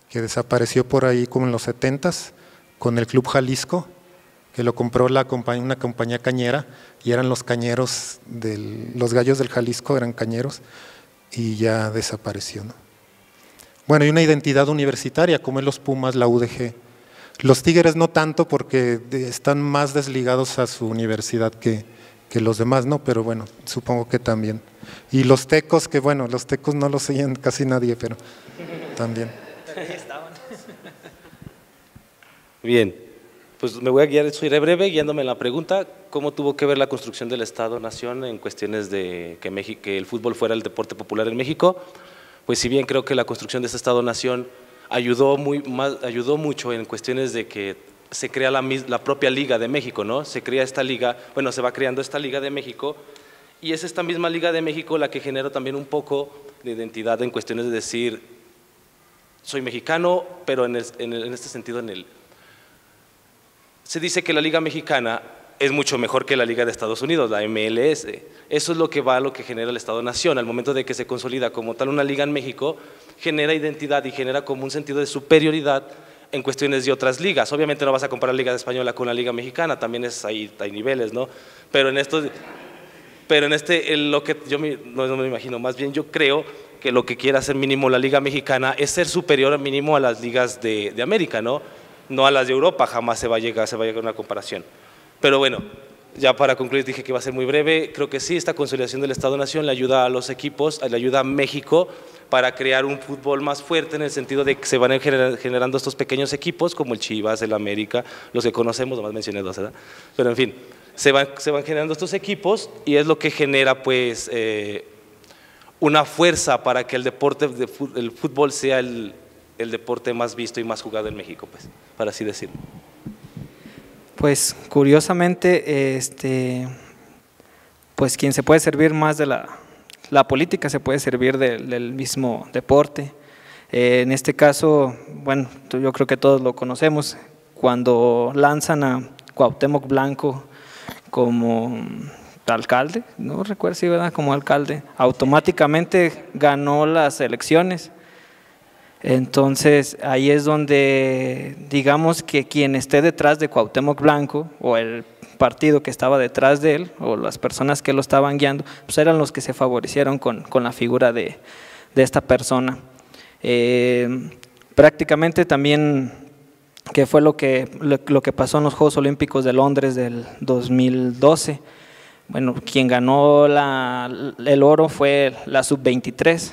Speaker 4: que desapareció por ahí como en los 70s con el Club Jalisco, que lo compró una compañía cañera y eran los cañeros, los Gallos del Jalisco eran cañeros y ya desapareció, ¿no? Bueno, y una identidad universitaria como en los Pumas, la UDG. Los Tigres no tanto porque están más desligados a su universidad que los demás, ¿no? Pero bueno, supongo que también. Y los Tecos, que bueno, los Tecos no los siguen casi nadie, pero también.
Speaker 3: Bien, pues me voy a guiar, soy breve, guiándome en la pregunta, ¿cómo tuvo que ver la construcción del Estado-Nación en cuestiones de que el fútbol fuera el deporte popular en México? Pues si bien creo que la construcción de este Estado-Nación ayudó mucho en cuestiones de que se crea la propia Liga de México, ¿no? Se crea esta liga, bueno, se va creando esta Liga de México y es esta misma Liga de México la que genera también un poco de identidad en cuestiones de decir, soy mexicano, pero en este sentido se dice que la Liga Mexicana es mucho mejor que la Liga de Estados Unidos, la MLS. Eso es lo que genera el Estado-Nación. Al momento de que se consolida como tal una liga en México, genera identidad y genera como un sentido de superioridad en cuestiones de otras ligas. Obviamente no vas a comparar la Liga Española con la Liga Mexicana, también hay niveles, ¿no? Pero lo que yo no me imagino, más bien yo creo que lo que quiere hacer mínimo la Liga Mexicana es ser superior mínimo a las ligas de América, ¿no? No a las de Europa, jamás se va a llegar a una comparación. Pero bueno, ya para concluir dije que iba a ser muy breve, creo que sí, esta consolidación del Estado-Nación le ayuda a los equipos, le ayuda a México para crear un fútbol más fuerte en el sentido de que se van generando estos pequeños equipos como el Chivas, el América, los que conocemos, nomás mencioné dos, ¿verdad? Pero en fin, se van generando estos equipos y es lo que genera pues una fuerza para que el fútbol sea el deporte más visto y más jugado en México, pues, para así decirlo.
Speaker 2: Pues curiosamente, pues quien se puede servir más de la política se puede servir del mismo deporte. En este caso, bueno, yo creo que todos lo conocemos, cuando lanzan a Cuauhtémoc Blanco como alcalde, no recuerdo si era como alcalde, automáticamente ganó las elecciones. Entonces ahí es donde digamos que quien esté detrás de Cuauhtémoc Blanco o el partido que estaba detrás de él o las personas que lo estaban guiando, pues eran los que se favorecieron con la figura de esta persona. Prácticamente también, que fue lo que pasó en los Juegos Olímpicos de Londres del 2012, bueno, quien ganó el oro fue la sub-23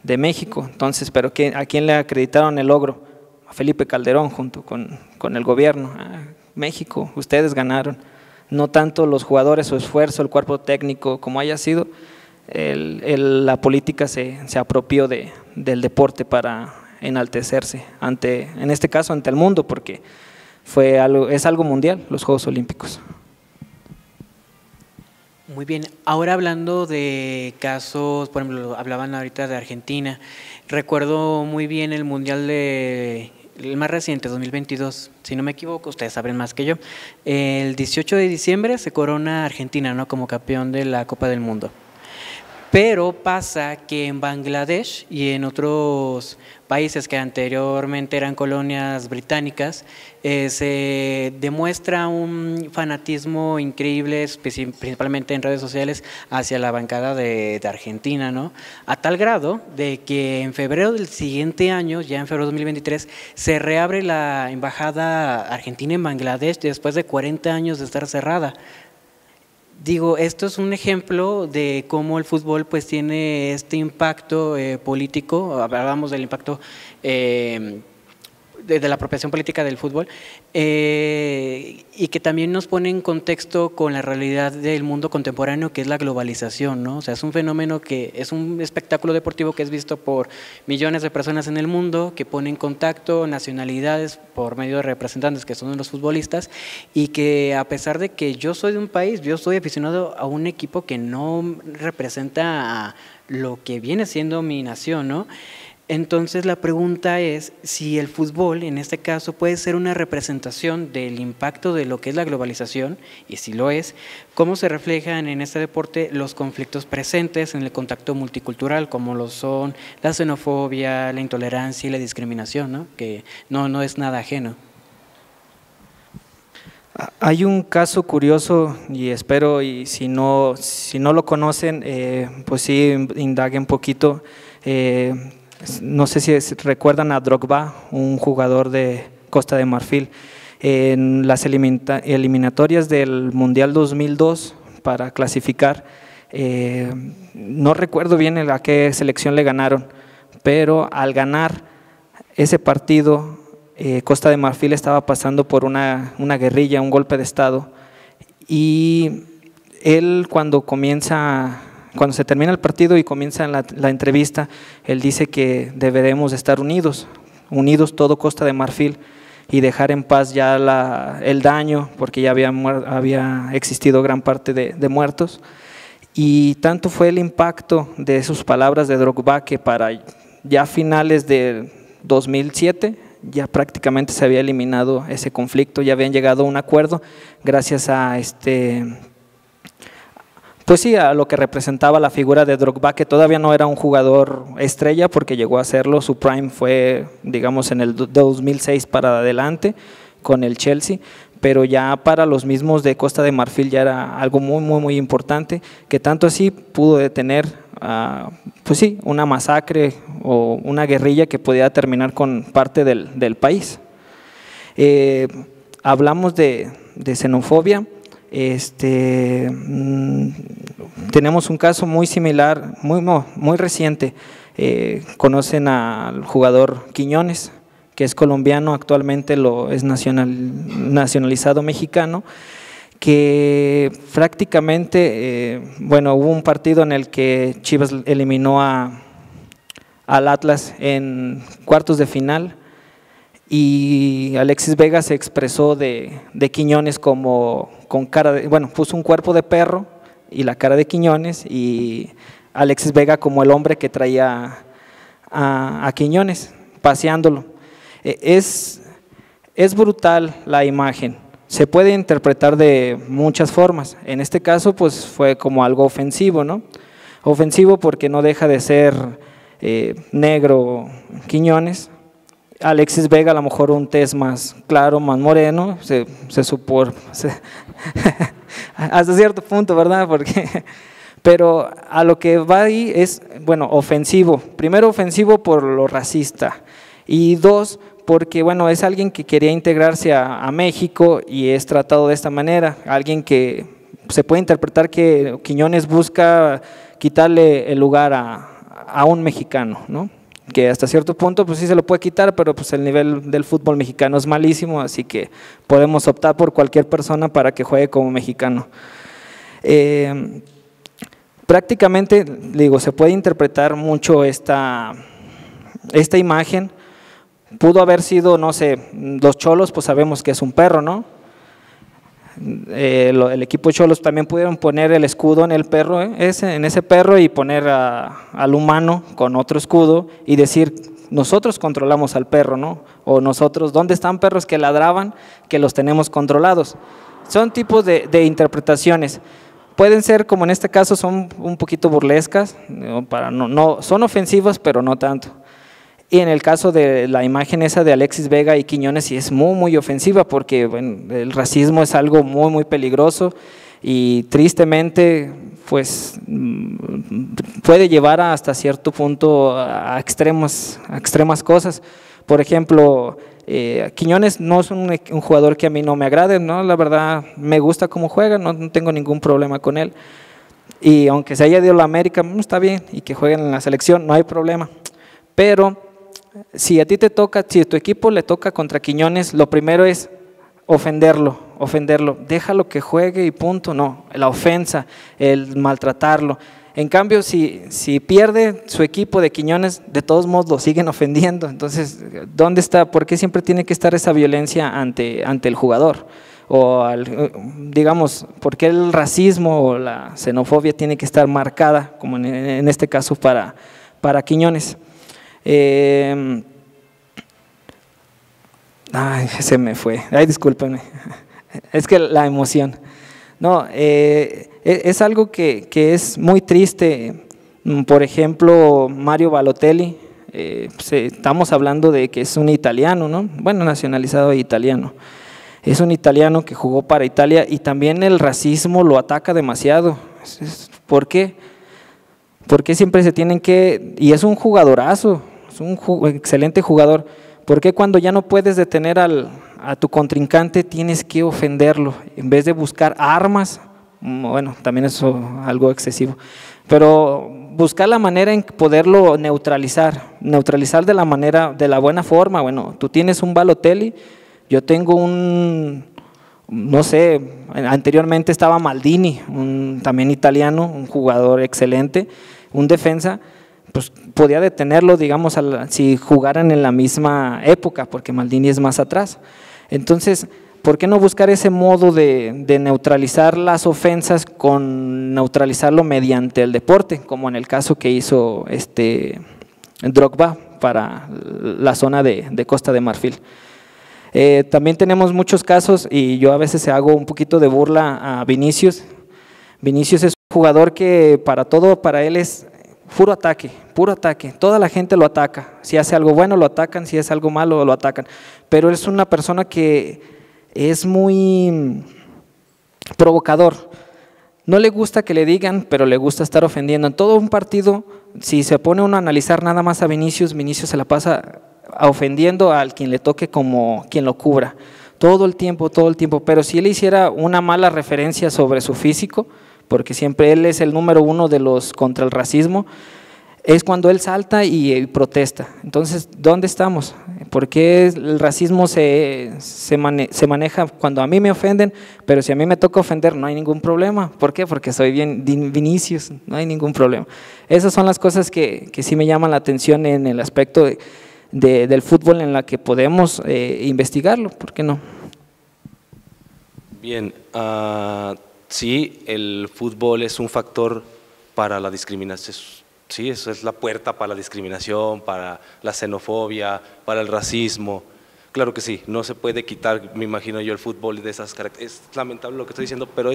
Speaker 2: de México. Entonces, pero ¿a quién le acreditaron el logro? A Felipe Calderón junto con el gobierno. México, ustedes ganaron. No tanto los jugadores, su esfuerzo, el cuerpo técnico, como haya sido, la política se apropió del deporte para enaltecerse, en este caso ante el mundo, porque es algo mundial, los Juegos Olímpicos.
Speaker 1: Muy bien, ahora hablando de casos, por ejemplo, hablaban ahorita de Argentina, recuerdo muy bien el Mundial el más reciente, 2022, si no me equivoco, ustedes saben más que yo, el 18 de diciembre se corona Argentina, ¿no?, como campeón de la Copa del Mundo. Pero pasa que en Bangladesh y en otros países que anteriormente eran colonias británicas, se demuestra un fanatismo increíble, principalmente en redes sociales, hacia la bancada de Argentina, ¿no? A tal grado de que en febrero del siguiente año, ya en febrero de 2023, se reabre la embajada argentina en Bangladesh después de 40 años de estar cerrada. Digo, esto es un ejemplo de cómo el fútbol pues tiene este impacto político. Hablábamos del impacto de la apropiación política del fútbol, y que también nos pone en contexto con la realidad del mundo contemporáneo, que es la globalización, ¿no? O sea, es un fenómeno que es un espectáculo deportivo que es visto por millones de personas en el mundo, que pone en contacto nacionalidades por medio de representantes que son los futbolistas, y que a pesar de que yo soy de un país, yo soy aficionado a un equipo que no representa a lo que viene siendo mi nación, ¿no? Entonces la pregunta es si el fútbol, en este caso, puede ser una representación del impacto de lo que es la globalización, y si lo es, cómo se reflejan en este deporte los conflictos presentes en el contacto multicultural, como lo son la xenofobia, la intolerancia y la discriminación, ¿no? Que no es nada ajeno.
Speaker 2: Hay un caso curioso, y espero, y si no lo conocen, pues sí, indaguen un poquito. No sé si recuerdan a Drogba, un jugador de Costa de Marfil. En las eliminatorias del Mundial 2002 para clasificar, no recuerdo bien a qué selección le ganaron, pero al ganar ese partido, Costa de Marfil estaba pasando por una guerrilla, un golpe de estado, y él cuando se termina el partido y comienza la entrevista, él dice que deberemos estar unidos todo Costa de Marfil, y dejar en paz ya el daño, porque ya había existido gran parte de muertos. Y tanto fue el impacto de sus palabras de Drogba que para ya finales de 2007 ya prácticamente se había eliminado ese conflicto, ya habían llegado a un acuerdo gracias a pues sí, a lo que representaba la figura de Drogba, que todavía no era un jugador estrella porque llegó a serlo. Su prime fue, digamos, en el 2006 para adelante con el Chelsea, pero ya para los mismos de Costa de Marfil ya era algo muy importante, que tanto así pudo detener pues sí, una masacre o una guerrilla que podía terminar con parte del país. Hablamos de xenofobia. Tenemos un caso muy similar, muy reciente. Conocen al jugador Quiñones, que es colombiano, actualmente es nacionalizado mexicano, que prácticamente, hubo un partido en el que Chivas eliminó al Atlas en cuartos de final, y Alexis Vega se expresó de Quiñones como con cara de, puso un cuerpo de perro y la cara de Quiñones, y Alexis Vega como el hombre que traía a Quiñones paseándolo. Es brutal la imagen, se puede interpretar de muchas formas. En este caso pues fue como algo ofensivo, ¿no? Ofensivo porque no deja de ser negro Quiñones. Alexis Vega a lo mejor un tez más claro, más moreno, hasta cierto punto, ¿verdad? Pero a lo que va ahí es, ofensivo. Primero, ofensivo por lo racista, y dos, porque es alguien que quería integrarse a México y es tratado de esta manera. Alguien que se puede interpretar que Quiñones busca quitarle el lugar a un mexicano, ¿no? Que hasta cierto punto pues sí se lo puede quitar, pero pues el nivel del fútbol mexicano es malísimo, así que podemos optar por cualquier persona para que juegue como mexicano. Prácticamente, digo, se puede interpretar mucho esta imagen. Pudo haber sido, no sé, los Cholos, pues sabemos que es un perro, ¿no? El equipo Cholos también pudieron poner el escudo en el perro, en ese perro, y poner al humano con otro escudo y decir, nosotros controlamos al perro, ¿no? O nosotros, ¿dónde están perros que ladraban? Que los tenemos controlados. Son tipos de interpretaciones, pueden ser, como en este caso, son un poquito burlescas, son ofensivas, pero no tanto. Y en el caso de la imagen esa de Alexis Vega y Quiñones, sí es muy, muy ofensiva, porque bueno, el racismo es algo muy, muy peligroso y tristemente pues puede llevar hasta cierto punto a extremas cosas. Por ejemplo, Quiñones no es un jugador que a mí no me agrade, ¿no? La verdad me gusta cómo juega, no tengo ningún problema con él. Y aunque se haya ido a la América, está bien, y que jueguen en la selección, no hay problema. Pero si a ti te toca, si a tu equipo le toca contra Quiñones, lo primero es ofenderlo, déjalo que juegue y punto. No, la ofensa, el maltratarlo. En cambio, si pierde su equipo de Quiñones, de todos modos lo siguen ofendiendo. Entonces, ¿dónde está? ¿Por qué siempre tiene que estar esa violencia ante el jugador? O digamos, ¿por qué el racismo o la xenofobia tiene que estar marcada, como en este caso para Quiñones? Se me fue. Discúlpenme. Es que la emoción. No, es algo que es muy triste. Por ejemplo, Mario Balotelli, estamos hablando de que es un italiano, ¿no? Bueno, nacionalizado italiano. Es un italiano que jugó para Italia y también el racismo lo ataca demasiado. ¿Por qué? Porque siempre se tienen que, y es un jugadorazo, es un excelente jugador. ¿Por qué cuando ya no puedes detener a tu contrincante tienes que ofenderlo? En vez de buscar armas, bueno, también es algo excesivo, pero buscar la manera en poderlo neutralizar de la buena forma. Bueno, tú tienes un Balotelli, yo tengo no sé, anteriormente estaba Maldini, también italiano, un jugador excelente, un defensa, pues podía detenerlo, digamos, si jugaran en la misma época, porque Maldini es más atrás. Entonces, ¿por qué no buscar ese modo de neutralizar las ofensas con neutralizarlo mediante el deporte, como en el caso que hizo Drogba para la zona de Costa de Marfil? También tenemos muchos casos y yo a veces hago un poquito de burla a Vinicius. Vinicius es un jugador que para él es puro ataque, toda la gente lo ataca, si hace algo bueno lo atacan, si hace algo malo lo atacan, pero es una persona que es muy provocador, no le gusta que le digan, pero le gusta estar ofendiendo. En todo un partido, si se pone uno a analizar nada más a Vinicius se la pasa ofendiendo al quien le toque como quien lo cubra, todo el tiempo, pero si él hiciera una mala referencia sobre su físico, porque siempre él es el número uno contra el racismo, es cuando él salta y protesta. Entonces, ¿dónde estamos? ¿Por qué el racismo se maneja cuando a mí me ofenden, pero si a mí me toca ofender no hay ningún problema? ¿Por qué? Porque soy bien Vinicius, no hay ningún problema. Esas son las cosas que sí me llaman la atención en el aspecto del fútbol, en la que podemos investigarlo, ¿por qué no?
Speaker 3: Bien, sí, el fútbol es un factor para la discriminación, sí, eso es la puerta para la discriminación, para la xenofobia, para el racismo. Claro que sí, no se puede quitar, me imagino yo, el fútbol de esas características. Es lamentable lo que estoy diciendo, pero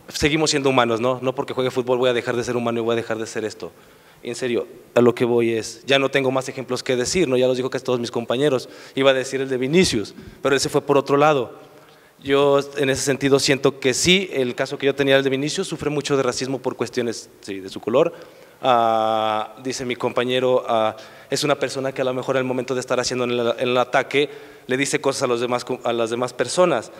Speaker 3: seguimos siendo humanos, ¿no? No porque juegue fútbol voy a dejar de ser humano y voy a dejar de ser esto. En serio, a lo que voy es, ya no tengo más ejemplos que decir, ¿no? Ya los dijo casi todos mis compañeros. Iba a decir el de Vinicius, pero ese fue por otro lado. Yo en ese sentido siento que sí, el caso que yo tenía, el de Vinicius, sufre mucho de racismo por cuestiones de su color. Dice mi compañero, es una persona que a lo mejor al momento de estar haciendo el ataque le dice cosas a las demás personas.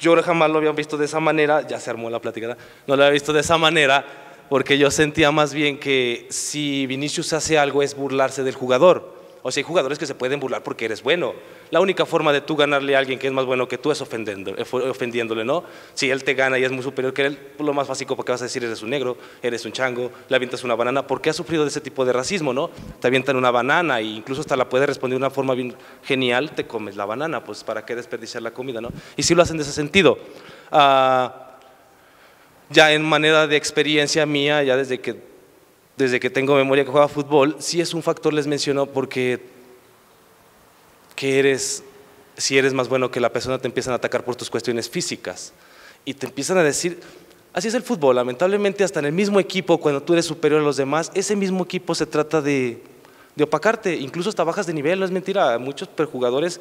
Speaker 3: Yo jamás lo había visto de esa manera, ya se armó la plática, no lo había visto de esa manera, porque yo sentía más bien que si Vinicius hace algo es burlarse del jugador. O sea, hay jugadores que se pueden burlar porque eres bueno. La única forma de tú ganarle a alguien que es más bueno que tú es ofendiéndole, ¿no? Si él te gana y es muy superior que él, pues lo más básico porque vas a decir eres un negro, eres un chango, le avientas una banana, porque has sufrido de ese tipo de racismo, ¿no? Te avientan una banana e incluso hasta la puedes responder de una forma bien genial, te comes la banana, pues ¿para qué desperdiciar la comida, no? Y sí lo hacen de ese sentido. Ya en manera de experiencia mía, ya desde que tengo memoria que juega fútbol, sí es un factor, les menciono, porque si eres más bueno que la persona te empiezan a atacar por tus cuestiones físicas y te empiezan a decir Así es el fútbol, lamentablemente hasta en el mismo equipo, cuando tú eres superior a los demás, ese mismo equipo se trata de opacarte, incluso hasta bajas de nivel, no es mentira, muchos jugadores,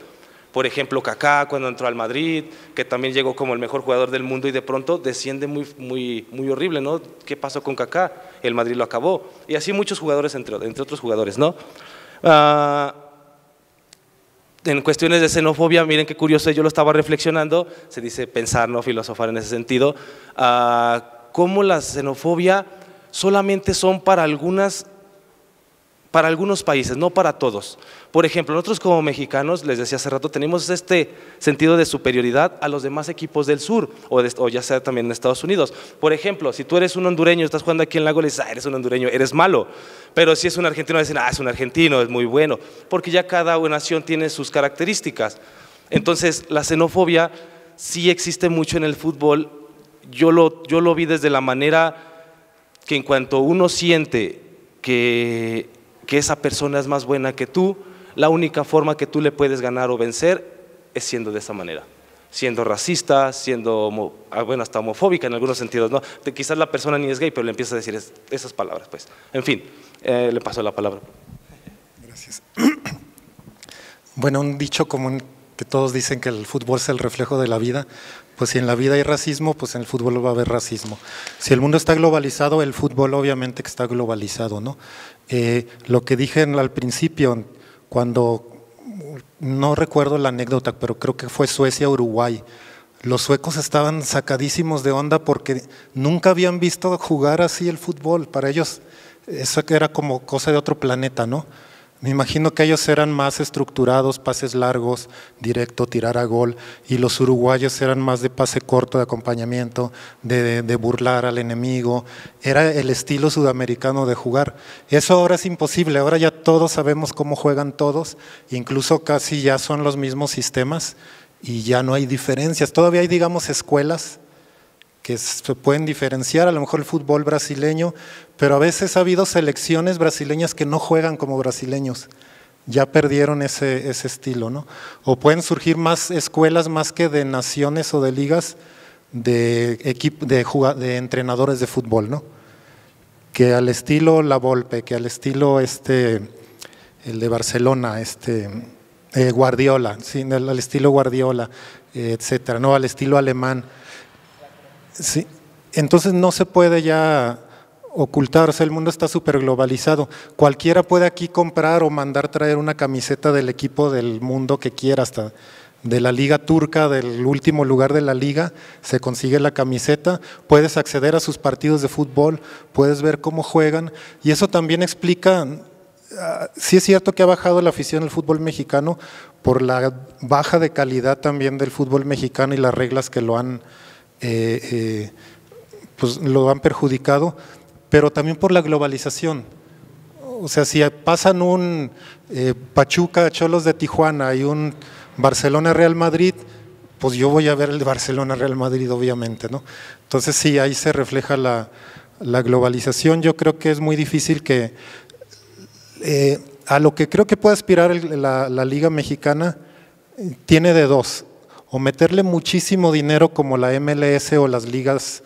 Speaker 3: por ejemplo Kaká cuando entró al Madrid, que también llegó como el mejor jugador del mundo y de pronto desciende muy horrible, ¿no? ¿Qué pasó con Kaká? El Madrid lo acabó, y así muchos jugadores entre otros jugadores, ¿no? En cuestiones de xenofobia, miren qué curioso, yo lo estaba reflexionando, se dice pensar, no filosofar en ese sentido, cómo la xenofobia solamente son para algunos países, no para todos. Por ejemplo, nosotros como mexicanos, les decía hace rato, tenemos este sentido de superioridad a los demás equipos del sur, o ya sea también en Estados Unidos. Por ejemplo, si tú eres un hondureño, estás jugando aquí en Lago, le dices, eres un hondureño, eres malo. Pero si es un argentino, le dicen, es un argentino, es muy bueno, porque ya cada nación tiene sus características. Entonces, la xenofobia sí existe mucho en el fútbol. Yo lo vi desde la manera que en cuanto uno siente que esa persona es más buena que tú, la única forma que tú le puedes ganar o vencer es siendo de esa manera, siendo racista, siendo hasta homofóbica en algunos sentidos, ¿no? Quizás la persona ni es gay, pero le empieza a decir esas palabras, pues. En fin, le paso la palabra.
Speaker 4: Gracias. Bueno, un dicho común que todos dicen que el fútbol es el reflejo de la vida, pues si en la vida hay racismo, pues en el fútbol va a haber racismo. Si el mundo está globalizado, el fútbol obviamente que está globalizado, ¿no? Lo que dije al principio, cuando, no recuerdo la anécdota, pero creo que fue Suecia-Uruguay, los suecos estaban sacadísimos de onda porque nunca habían visto jugar así el fútbol. Para ellos eso era como cosa de otro planeta, ¿no? Me imagino que ellos eran más estructurados, pases largos, directo, tirar a gol, y los uruguayos eran más de pase corto, de acompañamiento, de burlar al enemigo. Era el estilo sudamericano de jugar. Eso ahora es imposible, ahora ya todos sabemos cómo juegan todos, incluso casi ya son los mismos sistemas y ya no hay diferencias. Todavía hay, digamos, escuelas que se pueden diferenciar, a lo mejor el fútbol brasileño, pero a veces ha habido selecciones brasileñas que no juegan como brasileños, ya perdieron ese estilo, ¿no? O pueden surgir más escuelas más que de naciones o de ligas de entrenadores de fútbol, ¿no? Que al estilo La Volpe, que al estilo el de Barcelona, Guardiola, sí, al estilo Guardiola, etcétera, ¿no? Al estilo alemán. Sí, entonces no se puede ya ocultar, o sea, el mundo está súper globalizado. Cualquiera puede aquí comprar o mandar traer una camiseta del equipo del mundo que quiera, hasta de la liga turca, del último lugar de la liga, se consigue la camiseta, puedes acceder a sus partidos de fútbol, puedes ver cómo juegan, y eso también explica, sí es cierto que ha bajado la afición al fútbol mexicano por la baja de calidad también del fútbol mexicano y las reglas que lo han pues lo han perjudicado, pero también por la globalización. O sea, si pasan un Pachuca, Cholos de Tijuana y un Barcelona-Real Madrid, pues yo voy a ver el de Barcelona-Real Madrid, obviamente, ¿no? Entonces sí, ahí se refleja la globalización. Yo creo que es muy difícil que, a lo que creo que puede aspirar la Liga Mexicana, tiene de dos: o meterle muchísimo dinero como la MLS o las ligas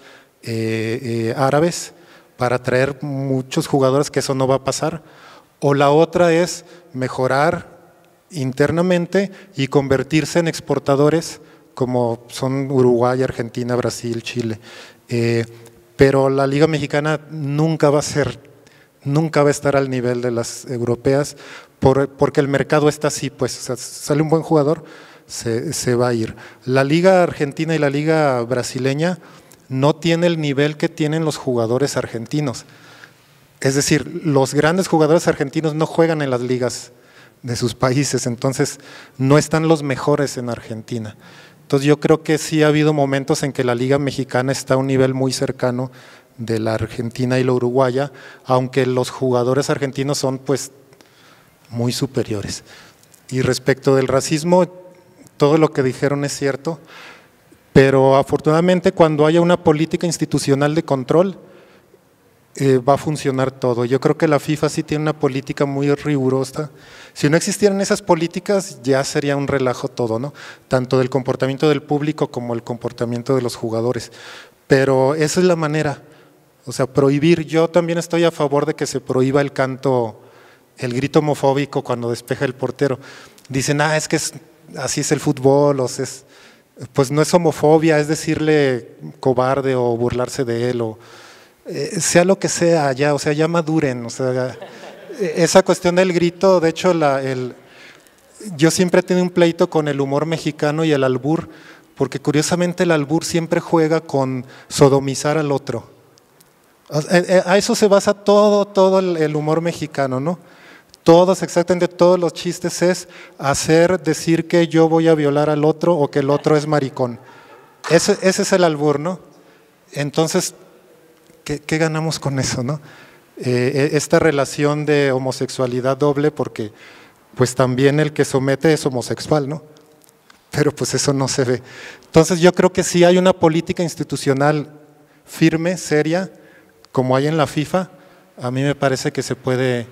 Speaker 4: árabes para atraer muchos jugadores, que eso no va a pasar, o la otra es mejorar internamente y convertirse en exportadores como son Uruguay, Argentina, Brasil, Chile. Pero la Liga Mexicana nunca va a estar al nivel de las europeas porque el mercado está así, pues, o sea, sale un buen jugador, se va a ir. La Liga Argentina y la Liga Brasileña no tiene el nivel que tienen los jugadores argentinos. Es decir, los grandes jugadores argentinos no juegan en las ligas de sus países, entonces no están los mejores en Argentina. Entonces yo creo que sí ha habido momentos en que la Liga Mexicana está a un nivel muy cercano de la Argentina y la uruguaya, aunque los jugadores argentinos son pues muy superiores. Y respecto del racismo, todo lo que dijeron es cierto, pero afortunadamente cuando haya una política institucional de control, va a funcionar todo. Yo creo que la FIFA sí tiene una política muy rigurosa. Si no existieran esas políticas, ya sería un relajo todo, ¿no? Tanto del comportamiento del público como el comportamiento de los jugadores. Pero esa es la manera. O sea, prohibir. Yo también estoy a favor de que se prohíba el canto, el grito homofóbico cuando despeja el portero. Dicen, es que así es el fútbol, pues no es homofobia, es decirle cobarde o burlarse de él, o sea lo que sea, ya, o sea, ya maduren. O sea, esa cuestión del grito, de hecho, yo siempre he tenido un pleito con el humor mexicano y el albur, porque curiosamente el albur siempre juega con sodomizar al otro. A eso se basa todo el humor mexicano, ¿no? Exactamente todos los chistes es decir que yo voy a violar al otro o que el otro es maricón. Ese es el albur, ¿no? Entonces, ¿qué ganamos con eso, no? Esta relación de homosexualidad doble, porque pues también el que somete es homosexual, ¿no? Pero pues eso no se ve. Entonces yo creo que sí hay una política institucional firme, seria, como hay en la FIFA. A mí me parece que se puede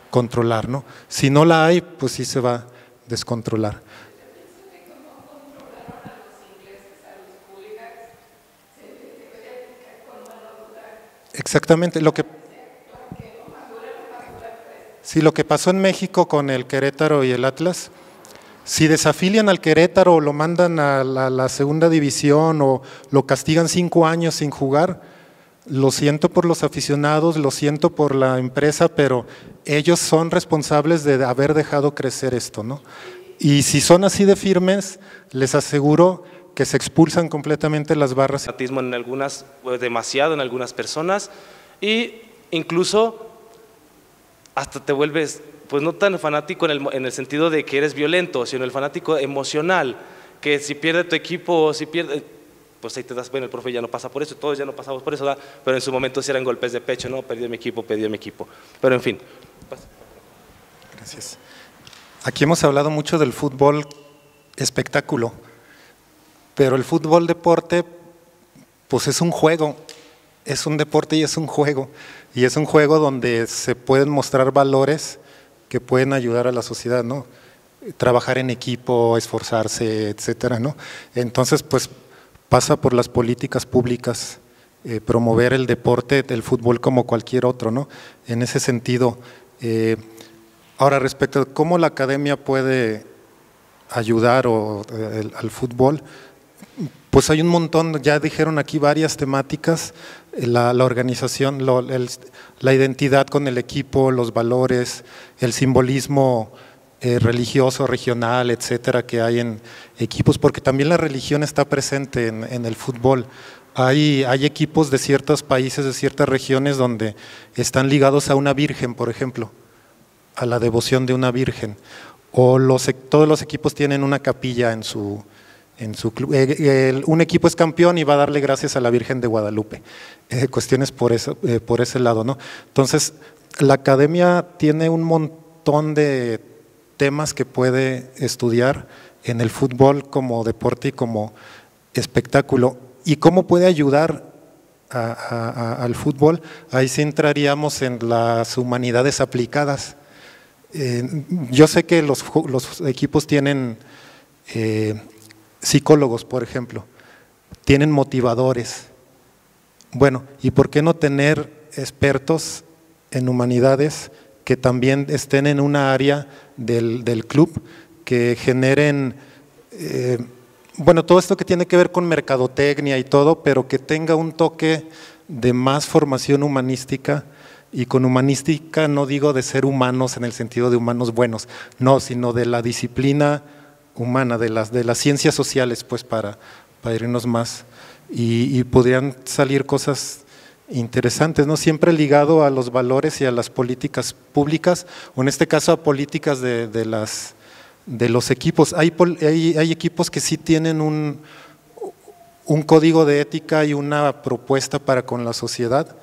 Speaker 4: controlar, ¿no? Si no la hay, pues sí se va a descontrolar. Exactamente, lo que pasó en México con el Querétaro y el Atlas, si desafilian al Querétaro o lo mandan a la segunda división o lo castigan 5 años sin jugar, lo siento por los aficionados, lo siento por la empresa, pero ellos son responsables de haber dejado crecer esto, ¿no? Y si son así de firmes, les aseguro que se expulsan completamente las barras.
Speaker 3: En algunas, demasiado en algunas personas, y incluso hasta te vuelves, pues no tan fanático en el sentido de que eres violento, sino el fanático emocional, que si pierde tu equipo, si pierde, pues ahí te das, bueno, el profe ya no pasa por eso, todos ya no pasamos por eso, ¿verdad? Pero en su momento sí eran golpes de pecho, no, perdí mi equipo, pero en fin.
Speaker 4: Gracias. Aquí hemos hablado mucho del fútbol espectáculo, pero el fútbol deporte, pues es un juego, es un deporte y es un juego donde se pueden mostrar valores que pueden ayudar a la sociedad, ¿no? Trabajar en equipo, esforzarse, etcétera, ¿no? Entonces, pues pasa por las políticas públicas, promover el deporte, el fútbol como cualquier otro, ¿no? En ese sentido. Ahora, respecto a cómo la academia puede ayudar al fútbol, pues hay un montón, ya dijeron aquí varias temáticas, la organización, la identidad con el equipo, los valores, el simbolismo religioso, regional, etcétera, que hay en equipos, porque también la religión está presente en el fútbol. Hay equipos de ciertos países, de ciertas regiones donde están ligados a una virgen, por ejemplo, a la devoción de una virgen, o todos los equipos tienen una capilla en su club. Un equipo es campeón y va a darle gracias a la Virgen de Guadalupe. Cuestiones por ese lado, ¿no? Entonces, la academia tiene un montón de temas que puede estudiar en el fútbol como deporte y como espectáculo. ¿Y cómo puede ayudar al fútbol? Ahí sí entraríamos en las humanidades aplicadas. Yo sé que los equipos tienen psicólogos, por ejemplo, tienen motivadores. Bueno, ¿y por qué no tener expertos en humanidades que también estén en una área del club, que generen, bueno, todo esto que tiene que ver con mercadotecnia y todo, pero que tenga un toque de más formación humanística? Y con humanística no digo de ser humanos en el sentido de humanos buenos, no, sino de la disciplina humana, de las ciencias sociales, pues para irnos más. Y podrían salir cosas interesantes, ¿no? Siempre ligado a los valores y a las políticas públicas, o en este caso a políticas de los equipos. Hay equipos que sí tienen un código de ética y una propuesta para con la sociedad,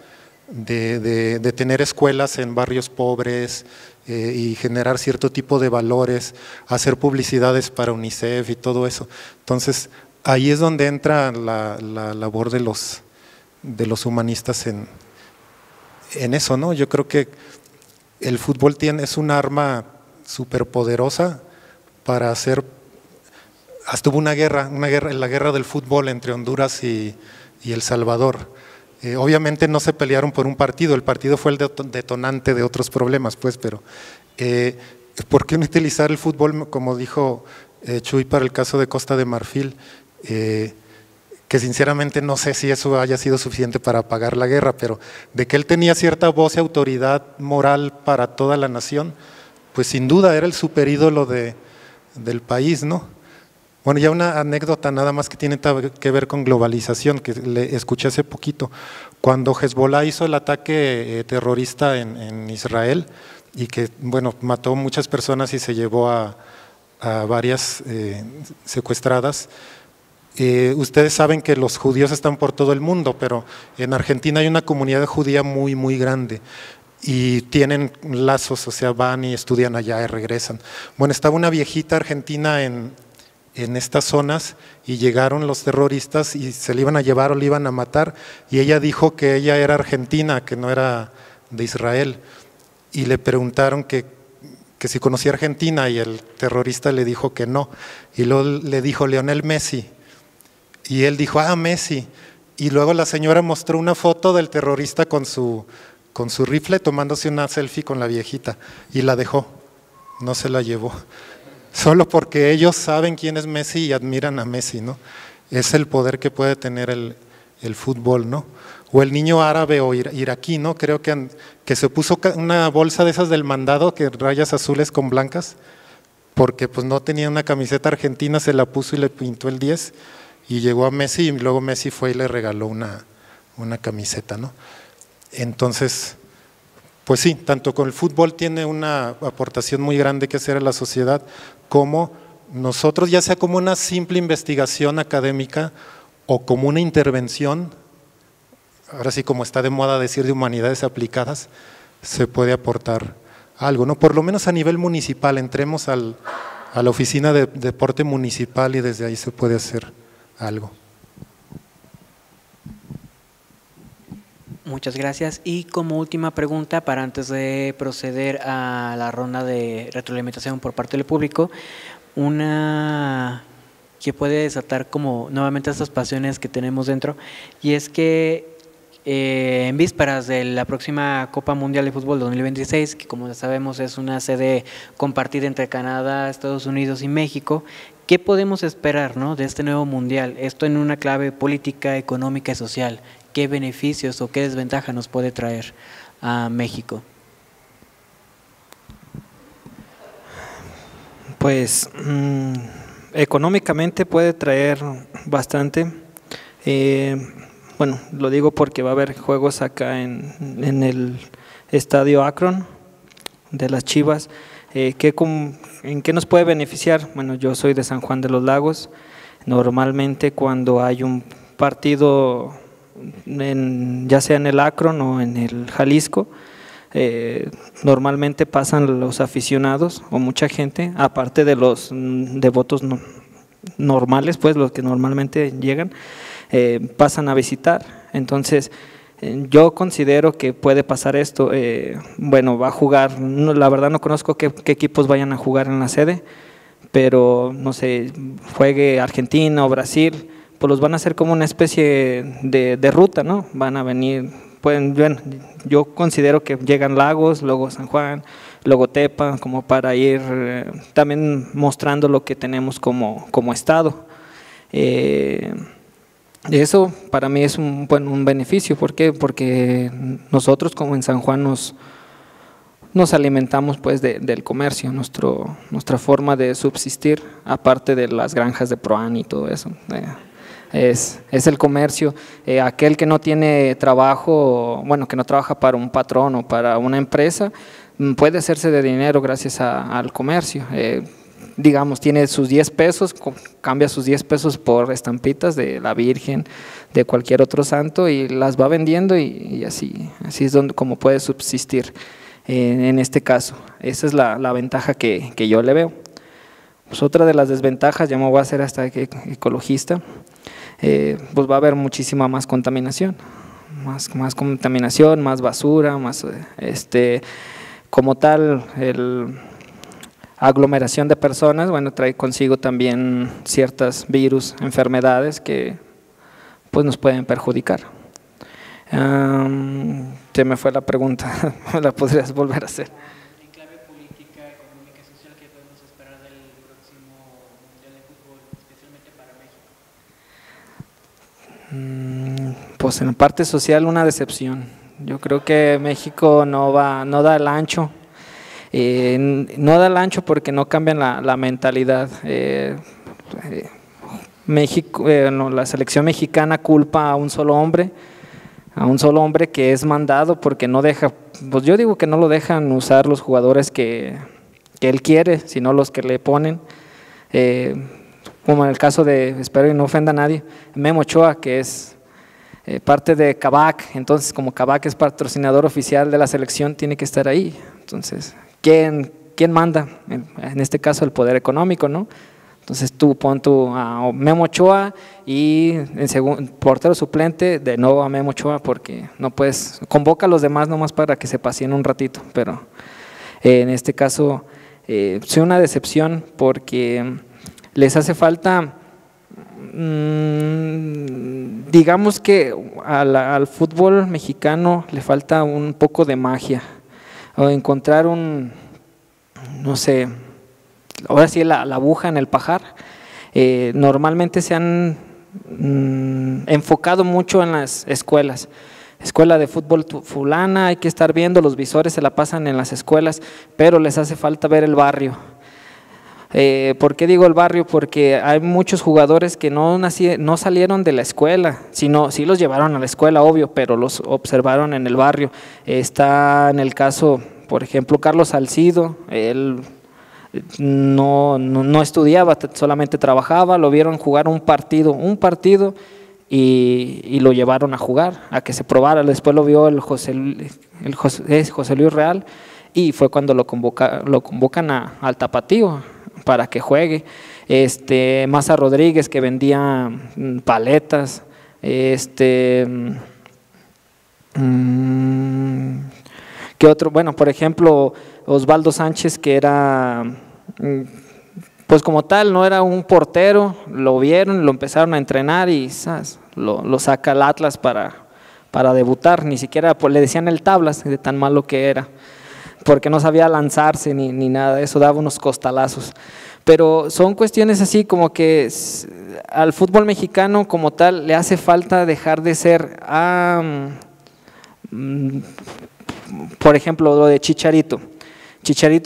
Speaker 4: de tener escuelas en barrios pobres y generar cierto tipo de valores, hacer publicidades para UNICEF y todo eso. Entonces, ahí es donde entra la labor de los humanistas en eso, ¿no? Yo creo que el fútbol es un arma súper poderosa para hacer. Hasta hubo una guerra, la guerra del fútbol entre Honduras y El Salvador. Obviamente no se pelearon por un partido, el partido fue el detonante de otros problemas, pues, pero ¿por qué no utilizar el fútbol, como dijo Chuy, para el caso de Costa de Marfil? Que sinceramente no sé si eso haya sido suficiente para apagar la guerra, pero de que él tenía cierta voz y autoridad moral para toda la nación, pues sin duda era el superídolo del país, ¿no? Bueno, ya una anécdota nada más que tiene que ver con globalización, que le escuché hace poquito, cuando Hezbollah hizo el ataque terrorista en Israel y que, bueno, mató muchas personas y se llevó a varias secuestradas. Ustedes saben que los judíos están por todo el mundo, pero en Argentina hay una comunidad judía muy, muy grande y tienen lazos, o sea, van y estudian allá y regresan. Bueno, estaba una viejita argentina en estas zonas y llegaron los terroristas y se le iban a llevar o le iban a matar y ella dijo que ella era argentina, que no era de Israel, y le preguntaron que si conocía Argentina y el terrorista le dijo que no, y luego le dijo Lionel Messi y él dijo Messi, y luego la señora mostró una foto del terrorista con su rifle tomándose una selfie con la viejita y la dejó, no se la llevó. Solo porque ellos saben quién es Messi y admiran a Messi, ¿no? Es el poder que puede tener el fútbol, ¿no? O el niño árabe o iraquí, ¿no? Creo que se puso una bolsa de esas del mandado, que rayas azules con blancas, porque pues no tenía una camiseta argentina, se la puso y le pintó el 10 y llegó a Messi y luego Messi fue y le regaló una camiseta, ¿no? Entonces, pues sí, tanto con el fútbol tiene una aportación muy grande que hacer a la sociedad, como nosotros, ya sea como una simple investigación académica o como una intervención, ahora sí como está de moda decir de humanidades aplicadas, se puede aportar algo, ¿no? Por lo menos a nivel municipal, entremos a la oficina de deporte municipal y desde ahí se puede hacer algo.
Speaker 1: Muchas gracias. Y como última pregunta, para antes de proceder a la ronda de retroalimentación por parte del público, una que puede desatar como nuevamente estas pasiones que tenemos dentro, y es que en vísperas de la próxima Copa Mundial de Fútbol 2026, que como sabemos es una sede compartida entre Canadá, Estados Unidos y México, ¿qué podemos esperar, ¿no?, de este nuevo Mundial? Esto en una clave política, económica y social. ¿Qué beneficios o qué desventaja nos puede traer a México?
Speaker 2: Pues económicamente puede traer bastante. Bueno, lo digo porque va a haber juegos acá en el estadio Akron de las Chivas. ¿En qué nos puede beneficiar? Bueno, yo soy de San Juan de los Lagos. Normalmente cuando hay un partido, ya sea en el Akron o en el Jalisco, normalmente pasan los aficionados o mucha gente, aparte de los devotos normales, pues los que normalmente llegan, pasan a visitar. Entonces yo considero que puede pasar esto. Bueno, va a jugar, la verdad no conozco qué equipos vayan a jugar en la sede, pero no sé, juegue Argentina o Brasil, pues los van a hacer como una especie de ruta, ¿no? Van a venir, bueno, yo considero que llegan Lagos, luego San Juan, luego Tepa, como para ir también mostrando lo que tenemos como estado. Eso para mí es un beneficio. ¿Por qué? Porque nosotros como en San Juan nos alimentamos pues del comercio, nuestra forma de subsistir, aparte de las granjas de Proan y todo eso. Es el comercio. Aquel que no tiene trabajo, bueno, que no trabaja para un patrón o para una empresa, puede hacerse de dinero gracias al comercio. Digamos, tiene sus 10 pesos, cambia sus 10 pesos por estampitas de la Virgen, de cualquier otro santo, y las va vendiendo y así es como puede subsistir en este caso. Esa es la ventaja que yo le veo. Pues otra de las desventajas, ya me voy a hacer hasta ecologista, pues va a haber muchísima más contaminación. más contaminación, más basura, más como tal aglomeración de personas, bueno, trae consigo también ciertos virus, enfermedades que pues nos pueden perjudicar. Se me fue la pregunta, ¿la podrías volver a hacer?
Speaker 1: En clave política, económica y social, ¿qué podemos esperar del próximo Mundial de Fútbol, especialmente para México?
Speaker 2: Pues en la parte social una decepción. Yo creo que México no da el ancho. No da el ancho porque no cambian la mentalidad. México, la selección mexicana culpa a un solo hombre que es mandado porque no deja, pues yo digo que no lo dejan usar los jugadores que él quiere, sino los que le ponen, como en el caso de, espero que no ofenda a nadie, Memo Ochoa, que es parte de Kavak. Entonces como Kavak es patrocinador oficial de la selección, tiene que estar ahí. Entonces, ¿quién manda? En este caso el poder económico, ¿no? Entonces tú pon a Memo Ochoa y en portero suplente de nuevo a Memo Ochoa, porque no puedes, convoca a los demás nomás para que se paseen un ratito, pero en este caso soy una decepción porque les hace falta, digamos que al fútbol mexicano le falta un poco de magia, o encontrar no sé, ahora sí la aguja en el pajar. Normalmente se han enfocado mucho en las escuelas. Escuela de fútbol fulana, hay que estar viendo, los visores se la pasan en las escuelas, pero les hace falta ver el barrio. ¿Por qué digo el barrio? Porque hay muchos jugadores que no salieron de la escuela, sí los llevaron a la escuela, obvio, pero los observaron en el barrio. Está en el caso, por ejemplo, Carlos Salcido, él no estudiaba, solamente trabajaba, lo vieron jugar un partido y lo llevaron a jugar, a que se probara. Después lo vio José Luis Real y fue cuando lo convocan al Tapatío para que juegue. Maza Rodríguez, que vendía paletas, ¿qué otro? Bueno, por ejemplo, Osvaldo Sánchez, que era, pues como tal, no era un portero, lo vieron, lo empezaron a entrenar y lo saca el Atlas para debutar. Ni siquiera pues, le decían el tablas de tan malo que era, porque no sabía lanzarse ni nada de eso, daba unos costalazos. Pero son cuestiones así como que al fútbol mexicano como tal le hace falta dejar de ser, por ejemplo, lo de Chicharito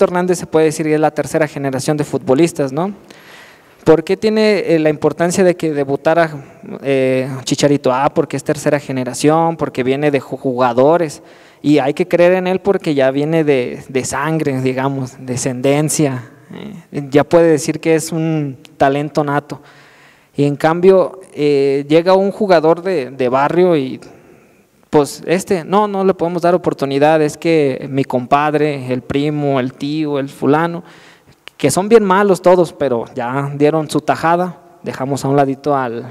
Speaker 2: Hernández se puede decir que es la tercera generación de futbolistas, ¿no? ¿Por qué tiene la importancia de que debutara Chicharito? Porque es tercera generación, porque viene de jugadores y hay que creer en él porque ya viene de sangre, digamos, descendencia, ya puede decir que es un talento nato. Y en cambio llega un jugador de barrio y pues no le podemos dar oportunidad, es que mi compadre, el primo, el tío, el fulano, que son bien malos todos, pero ya dieron su tajada, dejamos a un ladito al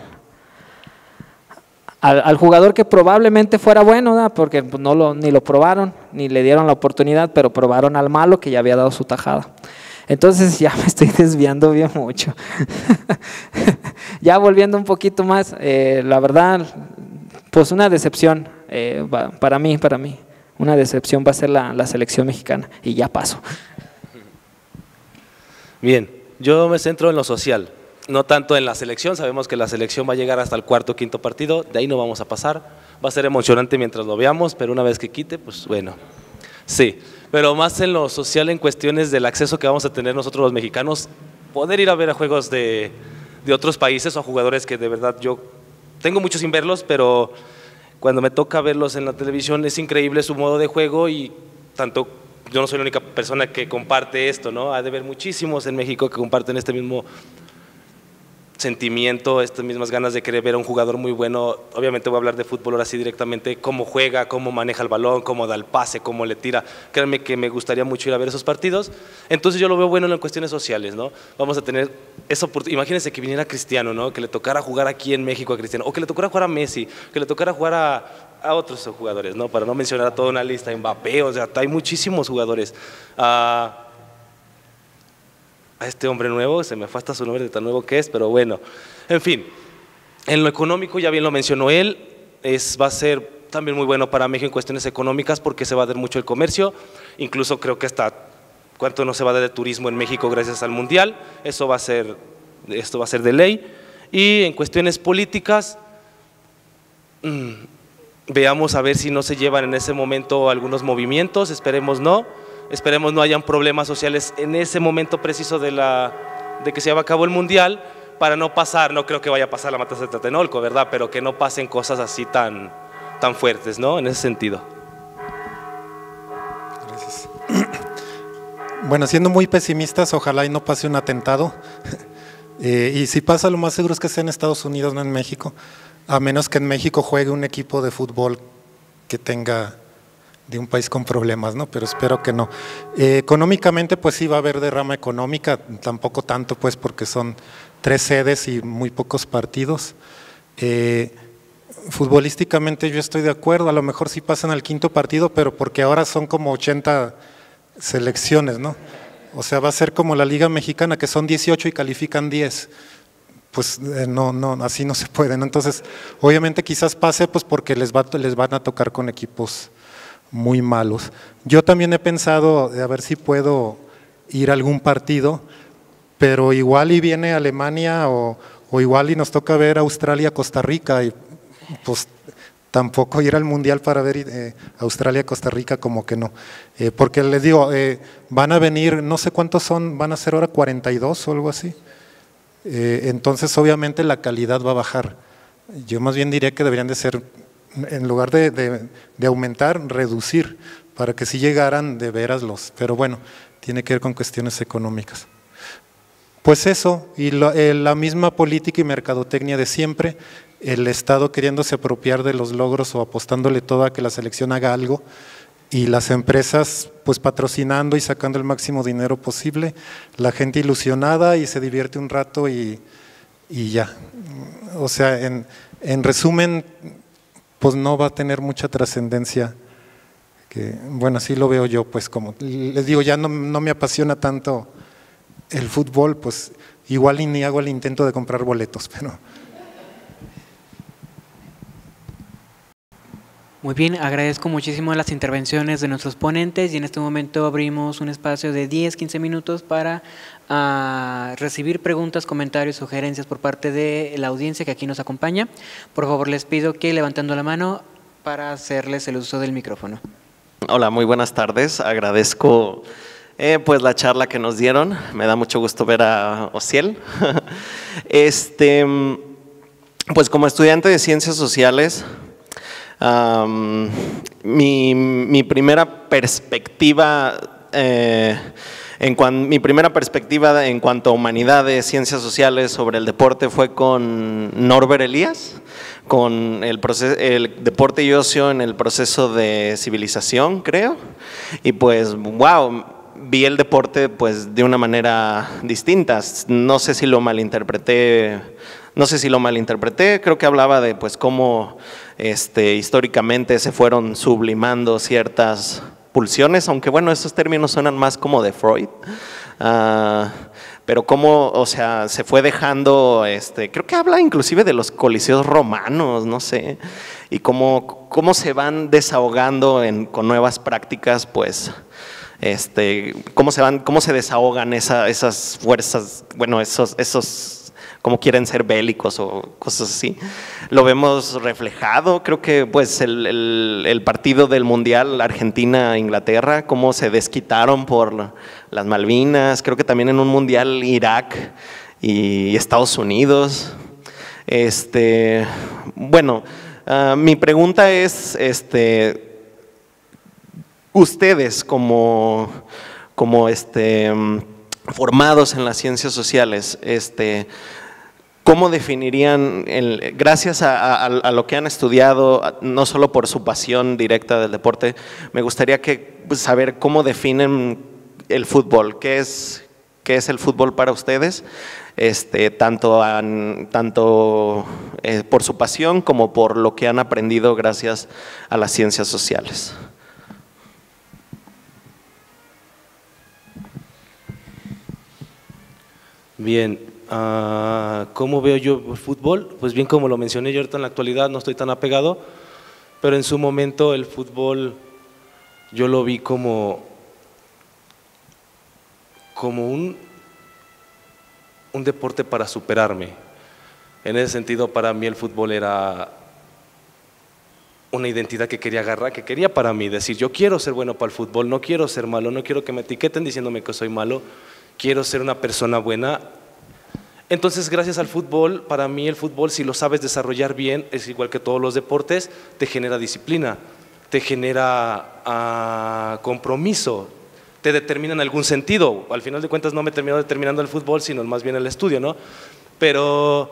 Speaker 2: jugador que probablemente fuera bueno, ¿verdad? Porque pues, ni lo probaron, ni le dieron la oportunidad, pero probaron al malo que ya había dado su tajada. Entonces ya me estoy desviando bien mucho. Ya volviendo un poquito más, la verdad, pues una decepción para mí, una decepción va a ser la selección mexicana y ya paso. Bien,
Speaker 3: yo me centro en lo social, no tanto en la selección. Sabemos que la selección va a llegar hasta el cuarto o quinto partido, de ahí no vamos a pasar, va a ser emocionante mientras lo veamos, pero una vez que quite, pues bueno, sí. Pero más en lo social, en cuestiones del acceso que vamos a tener nosotros los mexicanos, poder ir a ver a juegos de otros países o a jugadores que de verdad yo tengo mucho sin verlos, pero cuando me toca verlos en la televisión es increíble su modo de juego y tanto yo no soy la única persona que comparte esto, ¿no? Ha de haber muchísimos en México que comparten este mismo sentimiento, estas mismas ganas de querer ver a un jugador muy bueno. Obviamente voy a hablar de fútbol ahora sí directamente, cómo juega, cómo maneja el balón, cómo da el pase, cómo le tira. Créanme que me gustaría mucho ir a ver esos partidos. Entonces yo lo veo bueno en cuestiones sociales, ¿no? Vamos a tener esa oportunidad. Imagínense que viniera Cristiano, ¿no? Que le tocara jugar aquí en México a Cristiano, o que le tocara jugar a Messi, que le tocara jugar a a otros jugadores, ¿no? Para no mencionar a toda una lista, Mbappé, o sea, hay muchísimos jugadores. A este hombre nuevo, se me fue hasta su nombre de tan nuevo que es, pero bueno, en fin, en lo económico ya bien lo mencionó él, va a ser también muy bueno para México en cuestiones económicas porque se va a dar mucho el comercio, incluso creo que hasta cuánto no se va a dar de turismo en México gracias al Mundial, esto va a ser de ley. Y en cuestiones políticas, veamos a ver si no se llevan en ese momento algunos movimientos, esperemos no hayan problemas sociales en ese momento preciso de que se lleva a cabo el Mundial, para no pasar, no creo que vaya a pasar la matanza de Tlatelolco, ¿verdad? Pero que no pasen cosas así tan fuertes, ¿no? En ese sentido.
Speaker 4: Gracias. Bueno, siendo muy pesimistas, ojalá y no pase un atentado. Y si pasa, lo más seguro es que sea en Estados Unidos, no en México, a menos que en México juegue un equipo de fútbol que tenga de un país con problemas, ¿no? Pero espero que no. Económicamente, pues sí va a haber derrama económica, tampoco tanto, pues porque son 3 sedes y muy pocos partidos. Futbolísticamente yo estoy de acuerdo, a lo mejor sí pasan al 5.º partido, pero porque ahora son como 80 selecciones, ¿no? O sea, va a ser como la Liga Mexicana, que son 18 y califican 10. Pues no, así no se puede, ¿no? Entonces, obviamente quizás pase pues porque les van a tocar con equipos muy malos. Yo también he pensado a ver si puedo ir a algún partido, pero igual y viene Alemania o igual y nos toca ver Australia-Costa Rica y pues tampoco ir al Mundial para ver Australia-Costa Rica como que no, porque les digo, van a venir, no sé cuántos son, van a ser ahora 42 o algo así, entonces obviamente la calidad va a bajar. Yo más bien diría que deberían de ser, en lugar de aumentar, reducir, para que sí llegaran de veras pero bueno, tiene que ver con cuestiones económicas. Pues eso, y la misma política y mercadotecnia de siempre, el Estado queriéndose apropiar de los logros o apostándole todo a que la selección haga algo, y las empresas pues patrocinando y sacando el máximo dinero posible, la gente ilusionada y se divierte un rato y ya. O sea, en resumen, pues no va a tener mucha trascendencia, bueno, así lo veo yo, pues como les digo, ya no me apasiona tanto el fútbol, pues igual ni hago el intento de comprar boletos, pero…
Speaker 1: Muy bien, agradezco muchísimo las intervenciones de nuestros ponentes y en este momento abrimos un espacio de 10-15 minutos para recibir preguntas, comentarios, sugerencias por parte de la audiencia que aquí nos acompaña. Por favor, les pido que levantando la mano para hacerles el uso del micrófono.
Speaker 5: Hola, muy buenas tardes. Agradezco pues la charla que nos dieron. Me da mucho gusto ver a Ociel. Pues como estudiante de Ciencias Sociales, mi primera perspectiva en cuanto a humanidades, ciencias sociales sobre el deporte fue con Norbert Elias, con el deporte y ocio en el proceso de civilización, creo, y pues wow, vi el deporte pues de una manera distinta. No sé si lo malinterpreté, creo que hablaba de pues cómo históricamente se fueron sublimando ciertas pulsiones, aunque bueno, esos términos suenan más como de Freud, pero cómo, o sea, se fue dejando, creo que habla inclusive de los coliseos romanos, no sé, y cómo se van desahogando con nuevas prácticas, pues, cómo se desahogan esas fuerzas, bueno, esos como quieren ser bélicos o cosas así. Lo vemos reflejado, creo que pues el partido del Mundial Argentina-Inglaterra, cómo se desquitaron por las Malvinas, creo que también en un Mundial Irak y Estados Unidos. Bueno, mi pregunta es, ustedes como formados en las ciencias sociales, ¿cómo definirían, gracias a lo que han estudiado, no solo por su pasión directa del deporte, me gustaría saber cómo definen el fútbol? ¿Qué es qué es el fútbol para ustedes, tanto por su pasión como por lo que han aprendido gracias a las ciencias sociales.
Speaker 3: Bien, ¿cómo veo yo el fútbol? Pues bien, como lo mencioné yo ahorita, en la actualidad no estoy tan apegado, pero en su momento el fútbol yo lo vi como un deporte para superarme. En ese sentido, para mí el fútbol era una identidad que quería agarrar, que quería para mí decir, yo quiero ser bueno para el fútbol, no quiero ser malo, no quiero que me etiqueten diciéndome que soy malo, quiero ser una persona buena. Entonces, gracias al fútbol, para mí el fútbol, si lo sabes desarrollar bien, es igual que todos los deportes, te genera disciplina, te genera compromiso, te determina en algún sentido. Al final de cuentas no me terminó determinando el fútbol, sino más bien el estudio, ¿no? Pero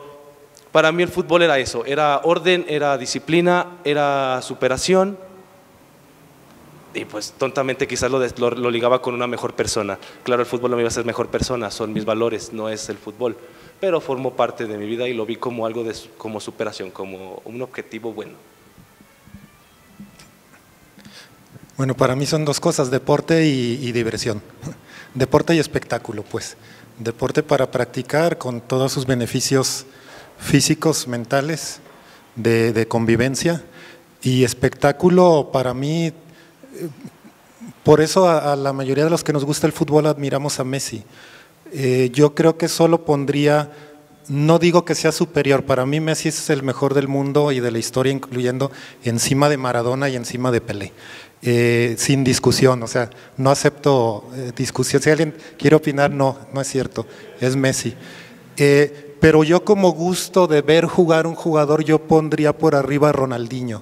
Speaker 3: para mí el fútbol era eso, era orden, era disciplina, era superación. Y pues tontamente quizás lo ligaba con una mejor persona. Claro, el fútbol no me iba a hacer mejor persona, son mis valores, no es el fútbol. Pero formó parte de mi vida y lo vi como algo como superación, como un objetivo bueno.
Speaker 4: Bueno, para mí son dos cosas, deporte y diversión. Deporte y espectáculo, pues. Deporte para practicar con todos sus beneficios físicos, mentales, de convivencia. Y espectáculo para mí, por eso a la mayoría de los que nos gusta el fútbol admiramos a Messi. Yo creo que solo pondría, no digo que sea superior, para mí Messi es el mejor del mundo y de la historia, incluyendo encima de Maradona y encima de Pelé. Sin discusión, o sea, no acepto discusión. Si alguien quiere opinar, no es cierto, es Messi. Pero yo como gusto de ver jugar un jugador, yo pondría por arriba a Ronaldinho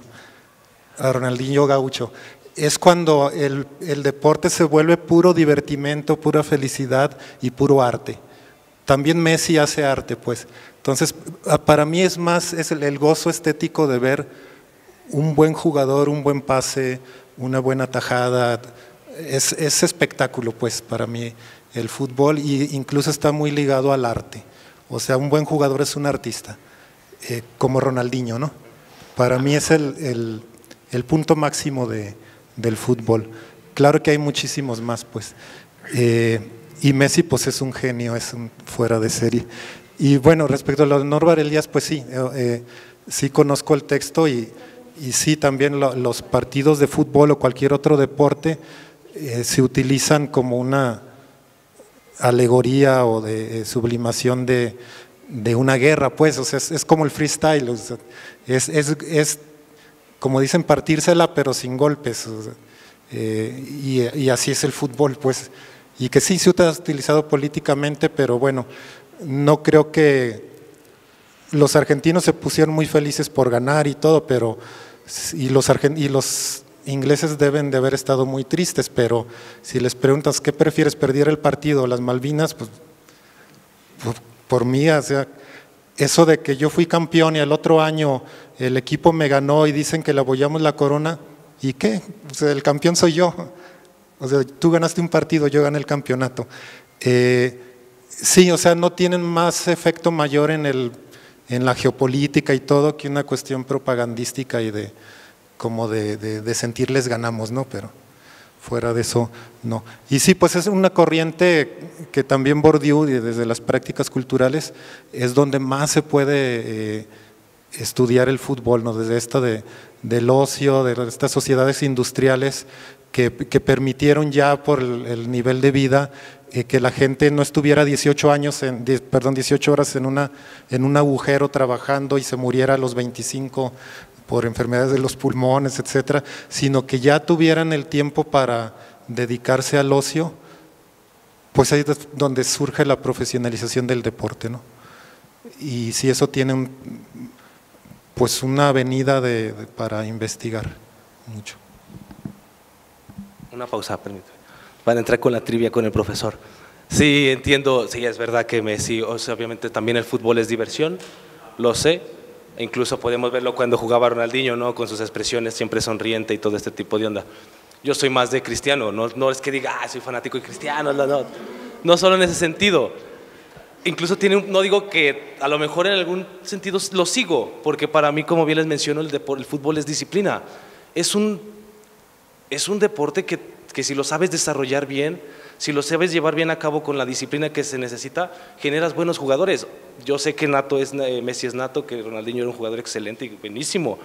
Speaker 4: Gaucho. Es cuando el deporte se vuelve puro divertimento, pura felicidad y puro arte. También Messi hace arte, pues. Entonces, para mí es más el gozo estético de ver un buen jugador, un buen pase, una buena tajada. Es espectáculo, pues, para mí el fútbol, y incluso está muy ligado al arte. O sea, un buen jugador es un artista, como Ronaldinho, ¿no? Para mí es el punto máximo del fútbol. Claro que hay muchísimos más, pues. Y Messi, pues, es un genio, es un fuera de serie. Y bueno, respecto a lo de Norbert Elias, pues sí, sí conozco el texto y sí, también los partidos de fútbol o cualquier otro deporte se utilizan como una alegoría o de sublimación de una guerra, pues, o sea, es como el freestyle, o sea, es como dicen, partírsela pero sin golpes, o sea, y así es el fútbol, pues, y que sí se ha utilizado políticamente, pero bueno, no creo que los argentinos se pusieron muy felices por ganar y todo, pero y los ingleses deben de haber estado muy tristes, pero si les preguntas ¿qué prefieres, perder el partido o las Malvinas? Pues por mí, o sea, eso de que yo fui campeón y al otro año el equipo me ganó y dicen que le apoyamos la corona, ¿y qué? O sea, el campeón soy yo, o sea, tú ganaste un partido, yo gané el campeonato. Sí, o sea, no tienen más efecto mayor en la geopolítica y todo que una cuestión propagandística y de sentirles ganamos, ¿no? Pero fuera de eso, no. Y sí, pues es una corriente que también Bourdieu, desde las prácticas culturales, es donde más se puede estudiar el fútbol, ¿no? Desde esta del ocio, de estas sociedades industriales que permitieron ya por el nivel de vida que la gente no estuviera 18 horas en un agujero trabajando y se muriera a los 25 por enfermedades de los pulmones, etcétera, sino que ya tuvieran el tiempo para dedicarse al ocio, pues ahí es donde surge la profesionalización del deporte, ¿no? Y si eso tiene pues una avenida para investigar mucho.
Speaker 3: Una pausa, permítame. Van a entrar con la trivia con el profesor. Sí, entiendo, sí, es verdad que Messi, o sea, obviamente también el fútbol es diversión, lo sé, e incluso podemos verlo cuando jugaba Ronaldinho, ¿no? Con sus expresiones siempre sonriente y todo este tipo de onda. Yo soy más de Cristiano, no es que diga, soy fanático de Cristiano, no. no solo en ese sentido. Incluso no digo que a lo mejor en algún sentido lo sigo, porque para mí, como bien les menciono, el fútbol es disciplina. Es un deporte que si lo sabes desarrollar bien, si lo sabes llevar bien a cabo con la disciplina que se necesita, generas buenos jugadores. Yo sé que Messi es nato, que Ronaldinho era un jugador excelente y buenísimo,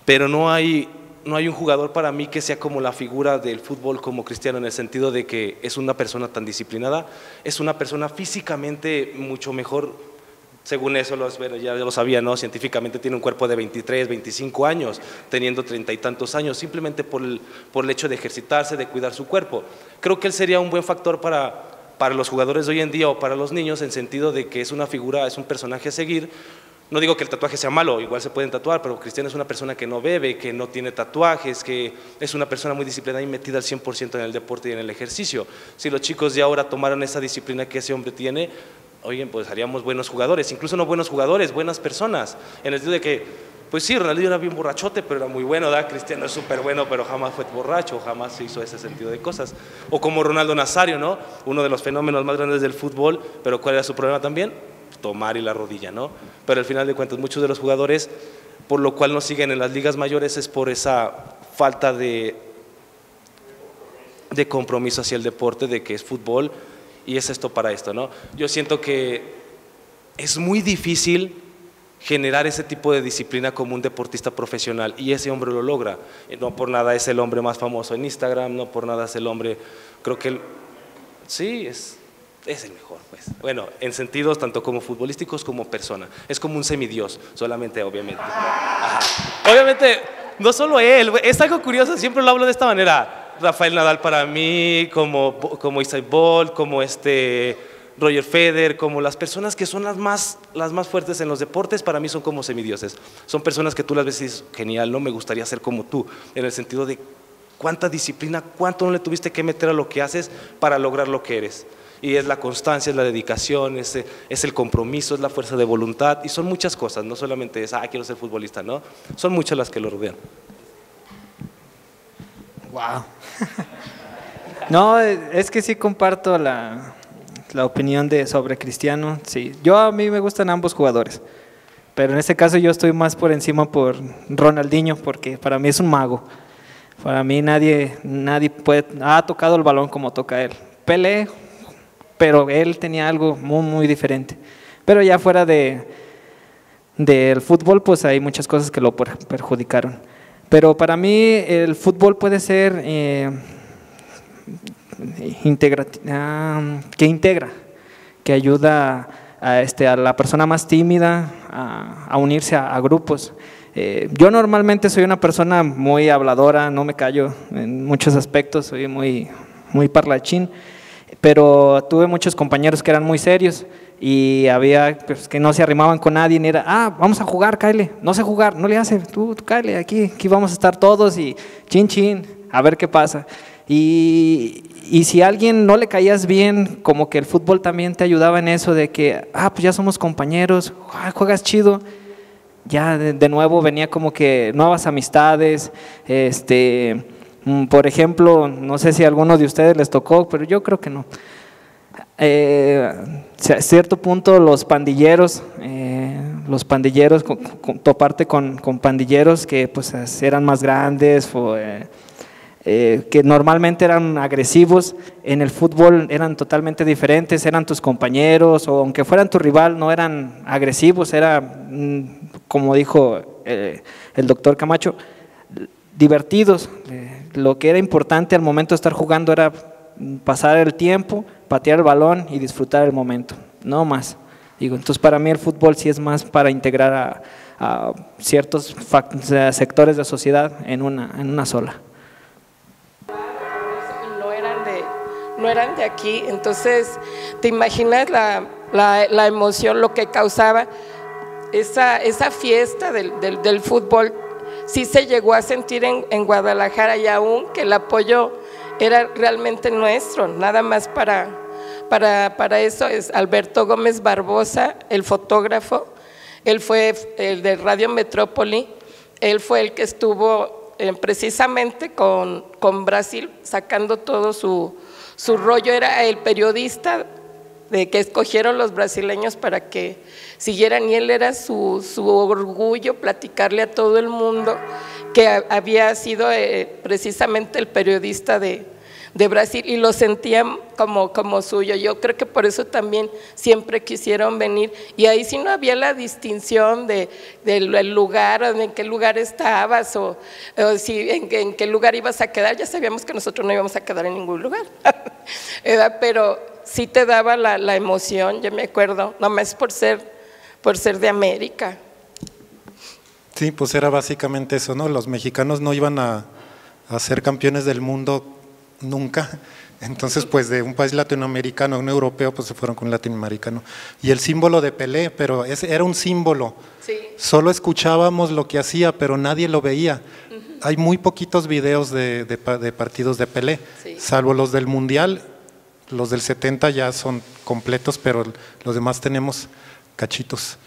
Speaker 3: pero no hay un jugador para mí que sea como la figura del fútbol como Cristiano, en el sentido de que es una persona tan disciplinada, es una persona físicamente mucho mejor, según eso ya lo sabía, ¿no? Científicamente tiene un cuerpo de 23, 25 años, teniendo 30 y tantos años, simplemente por el hecho de ejercitarse, de cuidar su cuerpo. Creo que él sería un buen factor para los jugadores de hoy en día o para los niños, en sentido de que es una figura, es un personaje a seguir. No digo que el tatuaje sea malo, igual se pueden tatuar, pero Cristiano es una persona que no bebe, que no tiene tatuajes, que es una persona muy disciplinada y metida al 100% en el deporte y en el ejercicio. Si los chicos de ahora tomaran esa disciplina que ese hombre tiene, oye, pues haríamos buenos jugadores, incluso no buenos jugadores, buenas personas, en el sentido de que, pues sí, Ronaldinho era bien borrachote, pero era muy bueno, ¿verdad? Cristiano es súper bueno, pero jamás fue borracho, jamás se hizo ese sentido de cosas. O como Ronaldo Nazario, ¿no? Uno de los fenómenos más grandes del fútbol, pero ¿cuál era su problema también? Tomar y la rodilla, ¿no? Pero al final de cuentas muchos de los jugadores, por lo cual no siguen en las ligas mayores, es por esa falta de compromiso hacia el deporte, de que es fútbol y es esto para esto, ¿no? Yo siento que es muy difícil generar ese tipo de disciplina como un deportista profesional, y ese hombre lo logra. No por nada es el hombre más famoso en Instagram, no por nada es el hombre, creo que sí, es el mejor, pues. Bueno, en sentidos tanto como futbolísticos como persona. Es como un semidios, solamente, obviamente. Ajá. Obviamente, no solo él, es algo curioso, siempre lo hablo de esta manera. Rafael Nadal para mí, como Usain Bolt, como Roger Federer, como las personas que son las más fuertes en los deportes, para mí son como semidioses. Son personas que tú las ves y dices, genial, no me gustaría ser como tú, en el sentido de cuánta disciplina, cuánto no le tuviste que meter a lo que haces para lograr lo que eres. Y es la constancia, es la dedicación, es el compromiso, es la fuerza de voluntad, y son muchas cosas, no solamente es, quiero ser futbolista, ¿no? Son muchas las que lo rodean.
Speaker 2: Wow. No, es que sí comparto la opinión sobre Cristiano. Sí, a mí me gustan ambos jugadores, pero en este caso yo estoy más por encima por Ronaldinho, porque para mí es un mago. Para mí nadie ha tocado el balón como toca él. Pelé, pero él tenía algo muy, muy diferente. Pero ya fuera del fútbol, pues hay muchas cosas que lo perjudicaron. Pero para mí el fútbol puede ser que integra, que ayuda a la persona más tímida a unirse a grupos. Yo normalmente soy una persona muy habladora, no me callo en muchos aspectos, soy muy, muy parlachín, pero tuve muchos compañeros que eran muy serios y había pues, que no se arrimaban con nadie, ni era, vamos a jugar, cáele, no sé jugar, no le hace, tú cáele, aquí vamos a estar todos y chin, a ver qué pasa. Y si a alguien no le caías bien, como que el fútbol también te ayudaba en eso de que, pues ya somos compañeros, juegas chido. Ya de nuevo venía como que nuevas amistades, por ejemplo, no sé si a alguno de ustedes les tocó, pero yo creo que no. A cierto punto los pandilleros, toparte con pandilleros que pues eran más grandes, que normalmente eran agresivos, en el fútbol eran totalmente diferentes, eran tus compañeros, o aunque fueran tu rival, no eran agresivos, era, como dijo el doctor Camacho, divertidos. Lo que era importante al momento de estar jugando era pasar el tiempo, patear el balón y disfrutar el momento, no más. Entonces para mí el fútbol sí es más para integrar a ciertos sectores de sociedad en una sola.
Speaker 6: No eran de aquí, entonces te imaginas la emoción, lo que causaba esa fiesta del fútbol. Sí se llegó a sentir en Guadalajara, y aún que el apoyo era realmente nuestro, nada más para eso es Alberto Gómez Barbosa, el fotógrafo. Él fue el de Radio Metrópoli, él fue el que estuvo precisamente con Brasil sacando todo su su rollo era el periodista de que escogieron los brasileños para que siguieran, y él era su orgullo platicarle a todo el mundo que había sido precisamente el periodista de Brasil, y lo sentían como suyo. Yo creo que por eso también siempre quisieron venir, y ahí sí no había la distinción del lugar, en qué lugar estabas o si, en qué lugar ibas a quedar. Ya sabíamos que nosotros no íbamos a quedar en ningún lugar, pero sí te daba la emoción, yo me acuerdo, nomás por ser de América.
Speaker 4: Sí, pues era básicamente eso, ¿no? Los mexicanos no iban a ser campeones del mundo nunca, entonces pues de un país latinoamericano a un europeo pues se fueron con un latinoamericano. Y el símbolo de Pelé, pero ese era un símbolo,
Speaker 6: sí.
Speaker 4: Solo escuchábamos lo que hacía, pero nadie lo veía. Hay muy poquitos videos de partidos de Pelé,
Speaker 6: sí.
Speaker 4: Salvo los del Mundial, los del 70 ya son completos, pero los demás tenemos cachitos.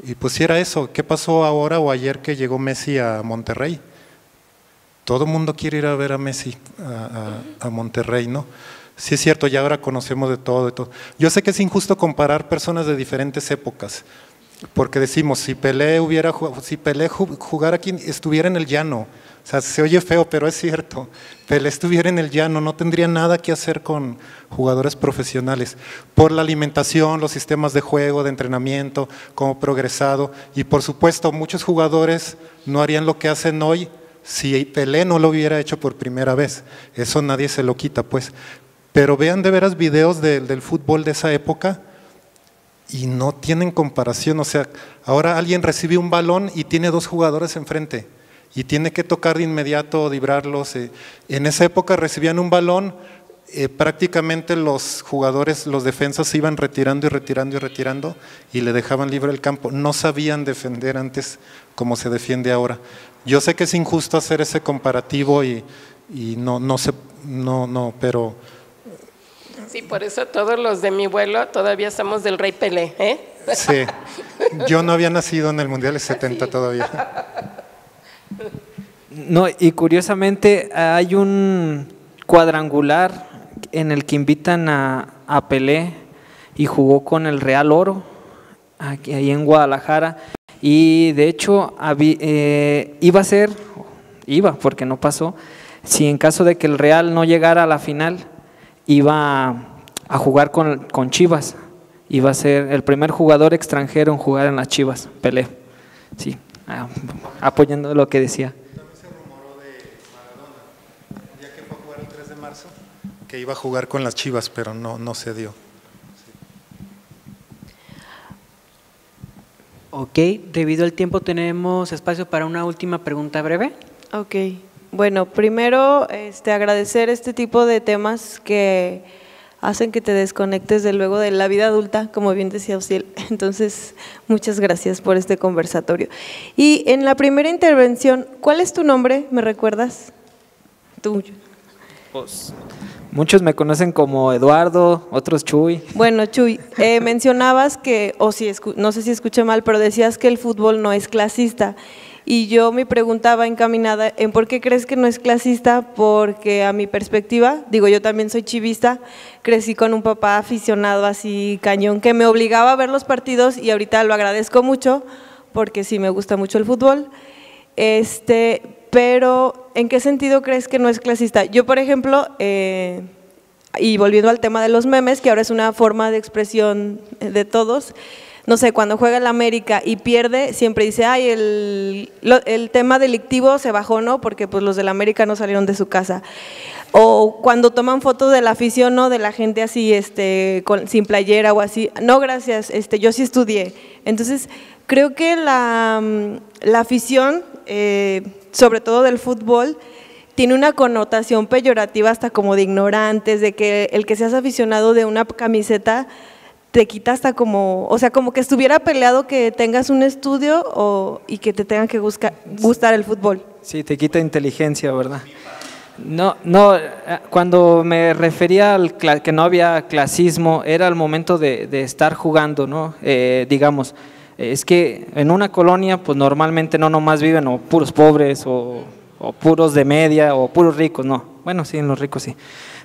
Speaker 4: Y pues sí era eso. ¿Qué pasó ahora o ayer que llegó Messi a Monterrey? Todo el mundo quiere ir a ver a Messi a Monterrey, ¿no? Sí es cierto, ya ahora conocemos de todo. Yo sé que es injusto comparar personas de diferentes épocas, porque decimos, si Pelé jugara aquí, estuviera en el llano. O sea, se oye feo, pero es cierto. Pelé estuviera en el llano, no tendría nada que hacer con jugadores profesionales, por la alimentación, los sistemas de juego, de entrenamiento, cómo progresado, y por supuesto muchos jugadores no harían lo que hacen hoy si Pelé no lo hubiera hecho por primera vez. Eso nadie se lo quita, pues. Pero vean de veras videos del fútbol de esa época y no tienen comparación. O sea, ahora alguien recibe un balón y tiene dos jugadores enfrente y tiene que tocar de inmediato o librarlos. En esa época recibían un balón, prácticamente los jugadores, los defensas se iban retirando y le dejaban libre el campo. No sabían defender antes como se defiende ahora. Yo sé que es injusto hacer ese comparativo y pero…
Speaker 6: Sí, por eso todos los de mi vuelo todavía somos del Rey Pelé, ¿eh?
Speaker 4: Sí, yo no había nacido en el Mundial del 70 todavía.
Speaker 2: No, y curiosamente hay un cuadrangular en el que invitan a Pelé y jugó con el Real Oro, ahí en Guadalajara, y de hecho iba porque no pasó, si en caso de que el Real no llegara a la final, iba a jugar con Chivas, iba a ser el primer jugador extranjero en jugar en las Chivas, Pelé, sí, apoyando lo que decía.
Speaker 4: También se rumoró de Maradona, el día que fue a jugar el 3 de marzo, que iba a jugar con las Chivas, pero no se dio.
Speaker 1: Ok, debido al tiempo tenemos espacio para una última pregunta breve.
Speaker 7: Ok, bueno, primero agradecer este tipo de temas que hacen que te desconectes de luego de la vida adulta, como bien decía Osiel. Entonces, muchas gracias por este conversatorio. Y en la primera intervención, ¿cuál es tu nombre? ¿Me recuerdas? Tú.
Speaker 2: Pues, muchos me conocen como Eduardo, otros Chuy.
Speaker 7: Bueno, Chuy, mencionabas que, no sé si escuché mal, pero decías que el fútbol no es clasista. Y yo mi pregunta va encaminada en por qué crees que no es clasista, porque a mi perspectiva, digo, yo también soy chivista, crecí con un papá aficionado así cañón que me obligaba a ver los partidos y ahorita lo agradezco mucho porque sí me gusta mucho el fútbol. Pero ¿en qué sentido crees que no es clasista? Yo, por ejemplo, y volviendo al tema de los memes, que ahora es una forma de expresión de todos, no sé, cuando juega el América y pierde, siempre dice, ay, el tema delictivo se bajó, ¿no? Porque pues los del América no salieron de su casa. O cuando toman fotos de la afición, ¿no? De la gente así, sin playera o así. No, gracias, yo sí estudié. Entonces, creo que la afición, sobre todo del fútbol, tiene una connotación peyorativa hasta como de ignorantes, de que el que seas aficionado de una camiseta te quita hasta como, o sea, como que estuviera peleado que tengas un estudio y que te tenga que gustar el fútbol.
Speaker 2: Sí, te quita inteligencia, ¿verdad? No, cuando me refería al que no había clasismo, era el momento de estar jugando, ¿no? Digamos, es que en una colonia, pues normalmente no nomás viven o puros pobres o puros de media o puros ricos, no. bueno, sí, en los ricos sí,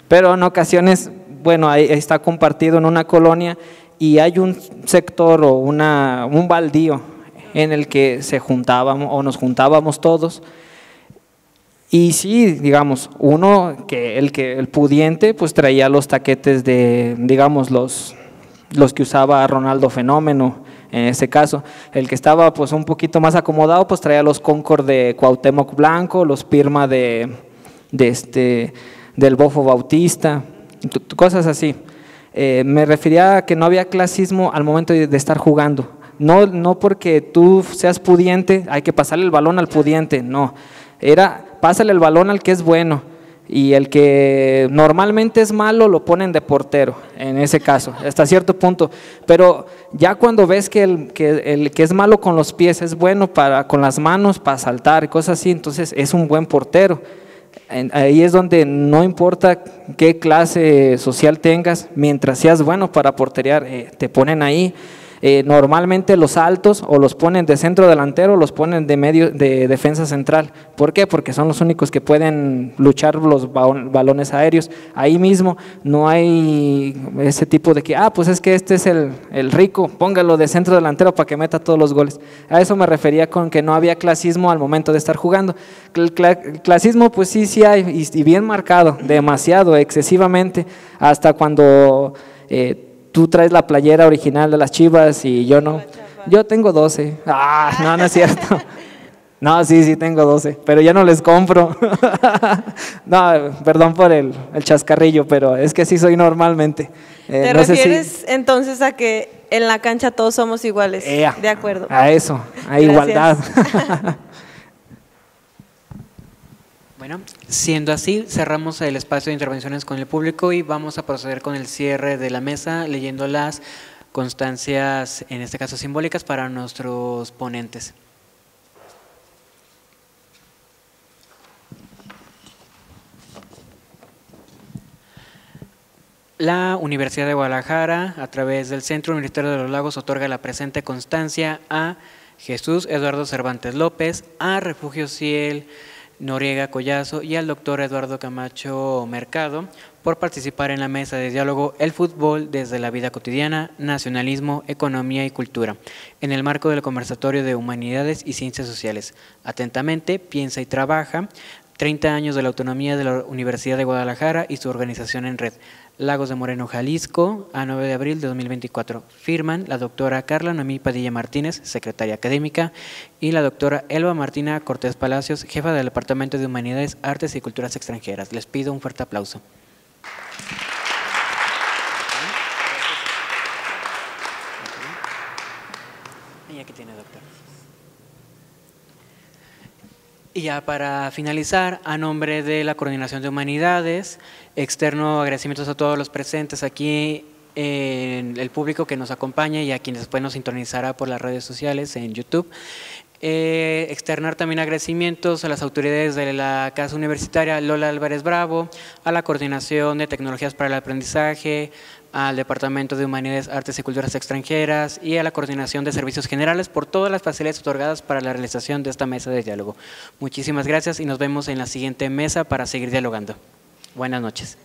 Speaker 2: pero en ocasiones, bueno, ahí está compartido en una colonia y hay un sector o un baldío en el que se juntábamos o nos juntábamos todos. Y sí, digamos, el pudiente, pues traía los taquetes de, digamos, los que usaba Ronaldo Fenómeno, en ese caso. El que estaba pues un poquito más acomodado, pues traía los Concord de Cuauhtémoc Blanco, los Pirma del Bofo Bautista, cosas así. Me refería a que no había clasismo al momento de estar jugando. No porque tú seas pudiente, hay que pasarle el balón al pudiente, no. Era, pásale el balón al que es bueno, y el que normalmente es malo lo ponen de portero, en ese caso, hasta cierto punto. Pero ya cuando ves que el que es malo con los pies es bueno con las manos para saltar y cosas así, entonces es un buen portero. Ahí es donde no importa qué clase social tengas, mientras seas bueno para porterear, te ponen ahí. Normalmente los altos o los ponen de centro delantero o los ponen de defensa central. ¿Por qué? Porque son los únicos que pueden luchar los balones aéreos. Ahí mismo no hay ese tipo de que, pues es que este es el rico, póngalo de centro delantero para que meta todos los goles. A eso me refería con que no había clasismo al momento de estar jugando. El clasismo pues sí hay, y bien marcado, demasiado, excesivamente, hasta cuando tú traes la playera original de las Chivas y yo no. Yo tengo 12. No es cierto. No, sí, tengo 12, pero ya no les compro. No, perdón por el chascarrillo, pero es que sí soy normalmente.
Speaker 7: ¿Te refieres entonces a que en la cancha todos somos iguales? De acuerdo.
Speaker 2: A eso, a igualdad.
Speaker 1: Bueno, siendo así, cerramos el espacio de intervenciones con el público y vamos a proceder con el cierre de la mesa, leyendo las constancias, en este caso simbólicas, para nuestros ponentes. La Universidad de Guadalajara, a través del Centro Universitario de los Lagos, otorga la presente constancia a Jesús Eduardo Cervantes López, a Refugio Ciel Noriega Collazo y al doctor Eduardo Camacho Mercado por participar en la mesa de diálogo El fútbol desde la vida cotidiana, nacionalismo, economía y cultura, en el marco del conversatorio de Humanidades y Ciencias Sociales. Atentamente, piensa y trabaja, 30 años de la autonomía de la Universidad de Guadalajara y su organización en red. Lagos de Moreno, Jalisco, a 9 de abril de 2024. Firman la doctora Carla Noemí Padilla Martínez, secretaria académica, y la doctora Elba Martina Cortés Palacios, jefa del Departamento de Humanidades, Artes y Culturas Extranjeras. Les pido un fuerte aplauso. Y aquí tiene, doctor. Y ya para finalizar, a nombre de la Coordinación de Humanidades, externo agradecimientos a todos los presentes aquí, en el público que nos acompaña y a quienes después nos sintonizará por las redes sociales en YouTube. Externar también agradecimientos a las autoridades de la Casa Universitaria Lola Álvarez Bravo, a la Coordinación de Tecnologías para el Aprendizaje, al Departamento de Humanidades, Artes y Culturas Extranjeras y a la Coordinación de Servicios Generales por todas las facilidades otorgadas para la realización de esta mesa de diálogo. Muchísimas gracias y nos vemos en la siguiente mesa para seguir dialogando. Buenas noches.